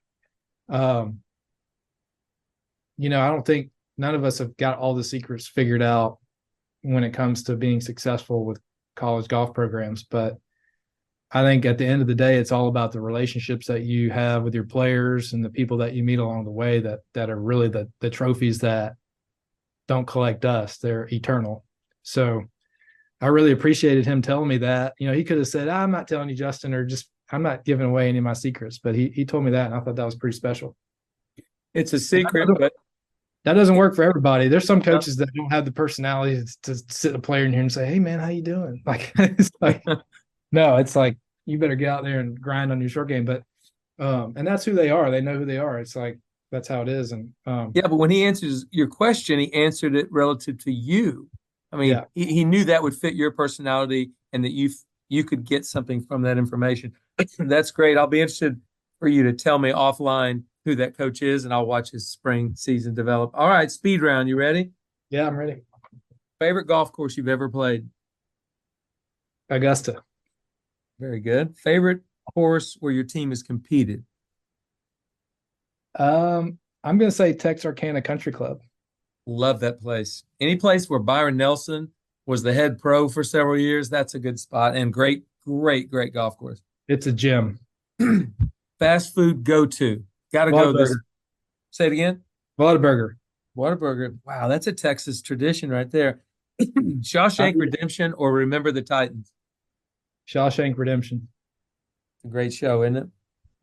[SPEAKER 2] I don't think none of us have got all the secrets figured out when it comes to being successful with college golf programs. But I think at the end of the day, it's all about the relationships that you have with your players and the people that you meet along the way that are really the trophies that don't collect dust. They're eternal. So I really appreciated him telling me that. He could have said, I'm not telling you, Justin, or just, I'm not giving away any of my secrets. But he told me that, and I thought that was pretty special.
[SPEAKER 1] It's a secret, but
[SPEAKER 2] that doesn't work for everybody. There's some coaches that don't have the personality to sit a player in here and say, hey, man, how you doing? Like, it's like, no, it's like, you better get out there and grind on your short game. But, and that's who they are. They know who they are. It's like, that's how it is. And,
[SPEAKER 1] yeah, but when he answers your question, he answered it relative to you. I mean,
[SPEAKER 2] yeah,
[SPEAKER 1] he knew that would fit your personality and that you could get something from that information. That's great. I'll be interested for you to tell me offline who that coach is, and I'll watch his spring season develop. All right, speed round. You ready?
[SPEAKER 2] yeah, I'm ready.
[SPEAKER 1] Favorite golf course you've ever played?
[SPEAKER 2] Augusta.
[SPEAKER 1] Very good. Favorite course where your team has competed?
[SPEAKER 2] I'm going to say Texarkana Country Club.
[SPEAKER 1] Love that place. Any place where Byron Nelson was the head pro for several years, that's a good spot. And great, great, great golf course.
[SPEAKER 2] It's a gym.
[SPEAKER 1] Fast food go-to. Got to go this. Say it again.
[SPEAKER 2] Whataburger.
[SPEAKER 1] Whataburger. Wow, that's a Texas tradition right there. Shawshank Redemption or Remember the Titans?
[SPEAKER 2] Shawshank Redemption.
[SPEAKER 1] It's a great show, isn't it?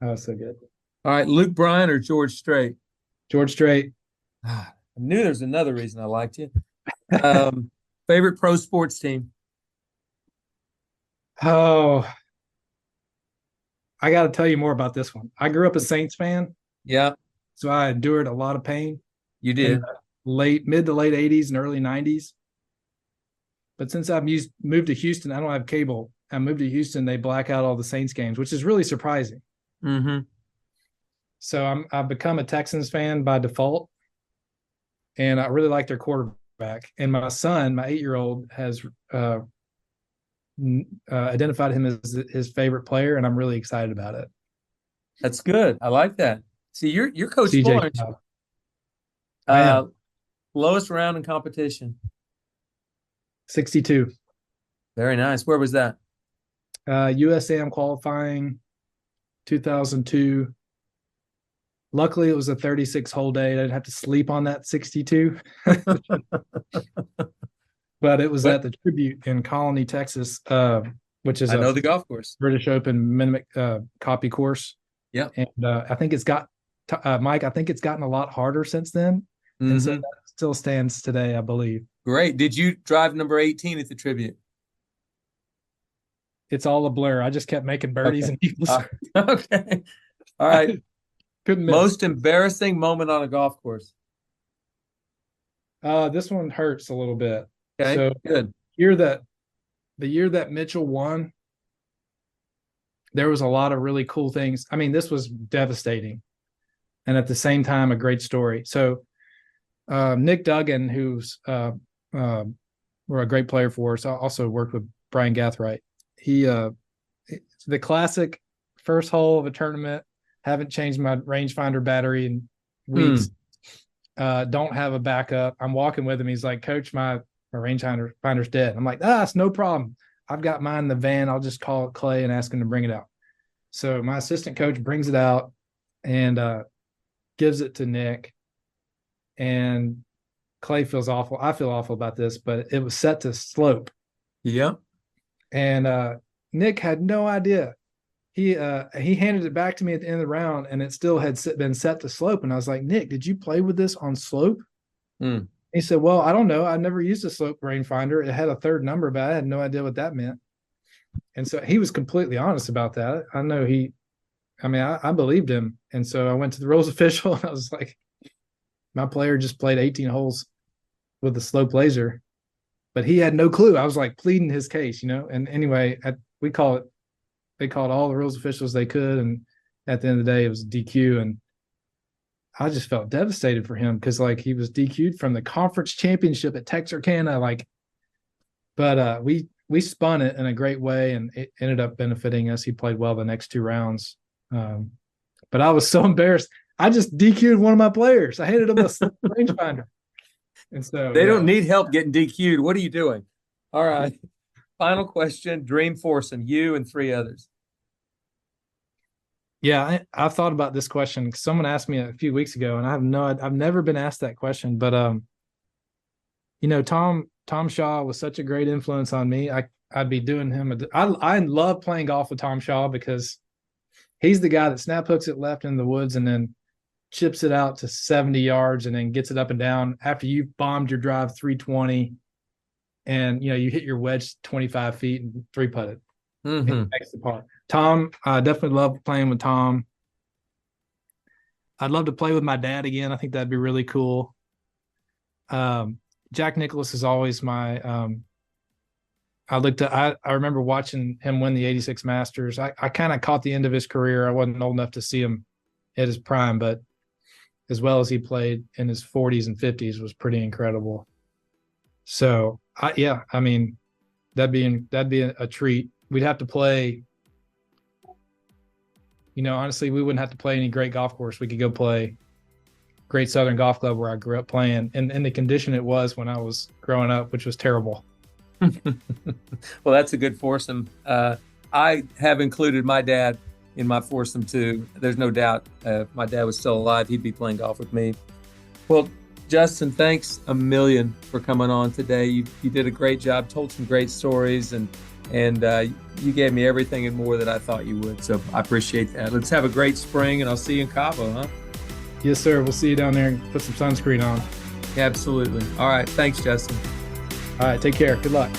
[SPEAKER 2] Oh, so good.
[SPEAKER 1] All right, Luke Bryan or George Strait?
[SPEAKER 2] George Strait.
[SPEAKER 1] I knew there's another reason I liked you. Favorite pro sports team?
[SPEAKER 2] Oh, I got to tell you more about this one. I grew up a Saints fan.
[SPEAKER 1] Yeah,
[SPEAKER 2] so I endured a lot of pain.
[SPEAKER 1] You did.
[SPEAKER 2] In the mid to late 80s and early 90s. But since I've moved to Houston, I don't have cable. I moved to Houston, they black out all the Saints games, which is really surprising.
[SPEAKER 1] Mm-hmm.
[SPEAKER 2] So I've become a Texans fan by default, and I really like their quarterback. And my son, my 8-year-old, has identified him as his favorite player, and I'm really excited about it.
[SPEAKER 1] That's good. I like that. See, you're Coach
[SPEAKER 2] CJ
[SPEAKER 1] lowest round in competition.
[SPEAKER 2] 62.
[SPEAKER 1] Very nice. Where was that?
[SPEAKER 2] USAM qualifying 2002. Luckily, it was a 36-hole day. I didn't have to sleep on that 62. But it was at the Tribute in Colony, Texas, which is
[SPEAKER 1] I know the golf course.
[SPEAKER 2] British Open minimum copy course.
[SPEAKER 1] Yeah.
[SPEAKER 2] And I think it's got Mike, I think it's gotten a lot harder since then. Mm-hmm. And so that still stands today, I believe.
[SPEAKER 1] Great. Did you drive number 18 at the Tribute?
[SPEAKER 2] It's all a blur. I just kept making birdies and eagles.
[SPEAKER 1] Okay. All right.
[SPEAKER 2] Couldn't miss.
[SPEAKER 1] Most embarrassing moment on a golf course?
[SPEAKER 2] This one hurts a little bit.
[SPEAKER 1] Okay,
[SPEAKER 2] so
[SPEAKER 1] good.
[SPEAKER 2] The year that Mitchell won, there was a lot of really cool things. I mean, this was devastating, and at the same time, a great story. So, Nick Duggan, who's we're a great player for us, also worked with Brian Gathright. He, the classic first hole of a tournament. Haven't changed my rangefinder battery in weeks. Don't have a backup. I'm walking with him. He's like, Coach, my rangefinder's dead. I'm like, it's no problem. I've got mine in the van. I'll just call Clay and ask him to bring it out. So my assistant coach brings it out and gives it to Nick. And Clay feels awful. I feel awful about this, but it was set to slope.
[SPEAKER 1] Yeah.
[SPEAKER 2] And Nick had no idea. He handed it back to me at the end of the round, and it still had been set to slope. And I was like, Nick, did you play with this on slope?
[SPEAKER 1] Mm.
[SPEAKER 2] He said, well, I don't know. I never used a slope rangefinder. It had a third number, but I had no idea what that meant. And so he was completely honest about that. I believed him. And so I went to the rules official and I was like, my player just played 18 holes with the slope laser, but he had no clue. I was like pleading his case, And anyway, they called all the rules officials they could. And at the end of the day, it was DQ. And I just felt devastated for him because he was DQ'd from the conference championship at Texarkana. But we spun it in a great way, and it ended up benefiting us. He played well the next 2 rounds. But I was so embarrassed. I just DQ'd one of my players. I handed him a rangefinder. And so
[SPEAKER 1] they don't need help getting DQ'd. What are you doing? All right. Final question, dream foursome, you and 3 others.
[SPEAKER 2] Yeah, I've thought about this question. Someone asked me a few weeks ago, and I've never been asked that question. But Tom Shaw was such a great influence on me. I'd be doing him. I love playing golf with Tom Shaw because he's the guy that snap hooks it left in the woods and then chips it out to 70 yards and then gets it up and down after you've bombed your drive 320, and you hit your wedge 25 feet and 3-putt it.
[SPEAKER 1] Mm-hmm.
[SPEAKER 2] And makes the par. Tom, I definitely love playing with Tom. I'd love to play with my dad again. I think that'd be really cool. Jack Nicklaus is always my I remember watching him win the 86 Masters. I kind of caught the end of his career. I wasn't old enough to see him at his prime, but as well as he played in his 40s and 50s was pretty incredible. So that'd be a treat. We'd have to play, honestly, we wouldn't have to play any great golf course. We could go play Great Southern Golf Club where I grew up playing, and the condition it was when I was growing up, which was terrible.
[SPEAKER 1] Well, that's a good foursome. I have included my dad in my foursome too. There's no doubt if my dad was still alive, he'd be playing golf with me. Well, Justin, thanks a million for coming on today. You did a great job, told some great stories, and you gave me everything and more that I thought you would. So I appreciate that. Let's have a great spring, and I'll see you in Cabo, huh?
[SPEAKER 2] Yes, sir. We'll see you down there and put some sunscreen on.
[SPEAKER 1] Absolutely. All right. Thanks, Justin.
[SPEAKER 2] All right. Take care. Good luck.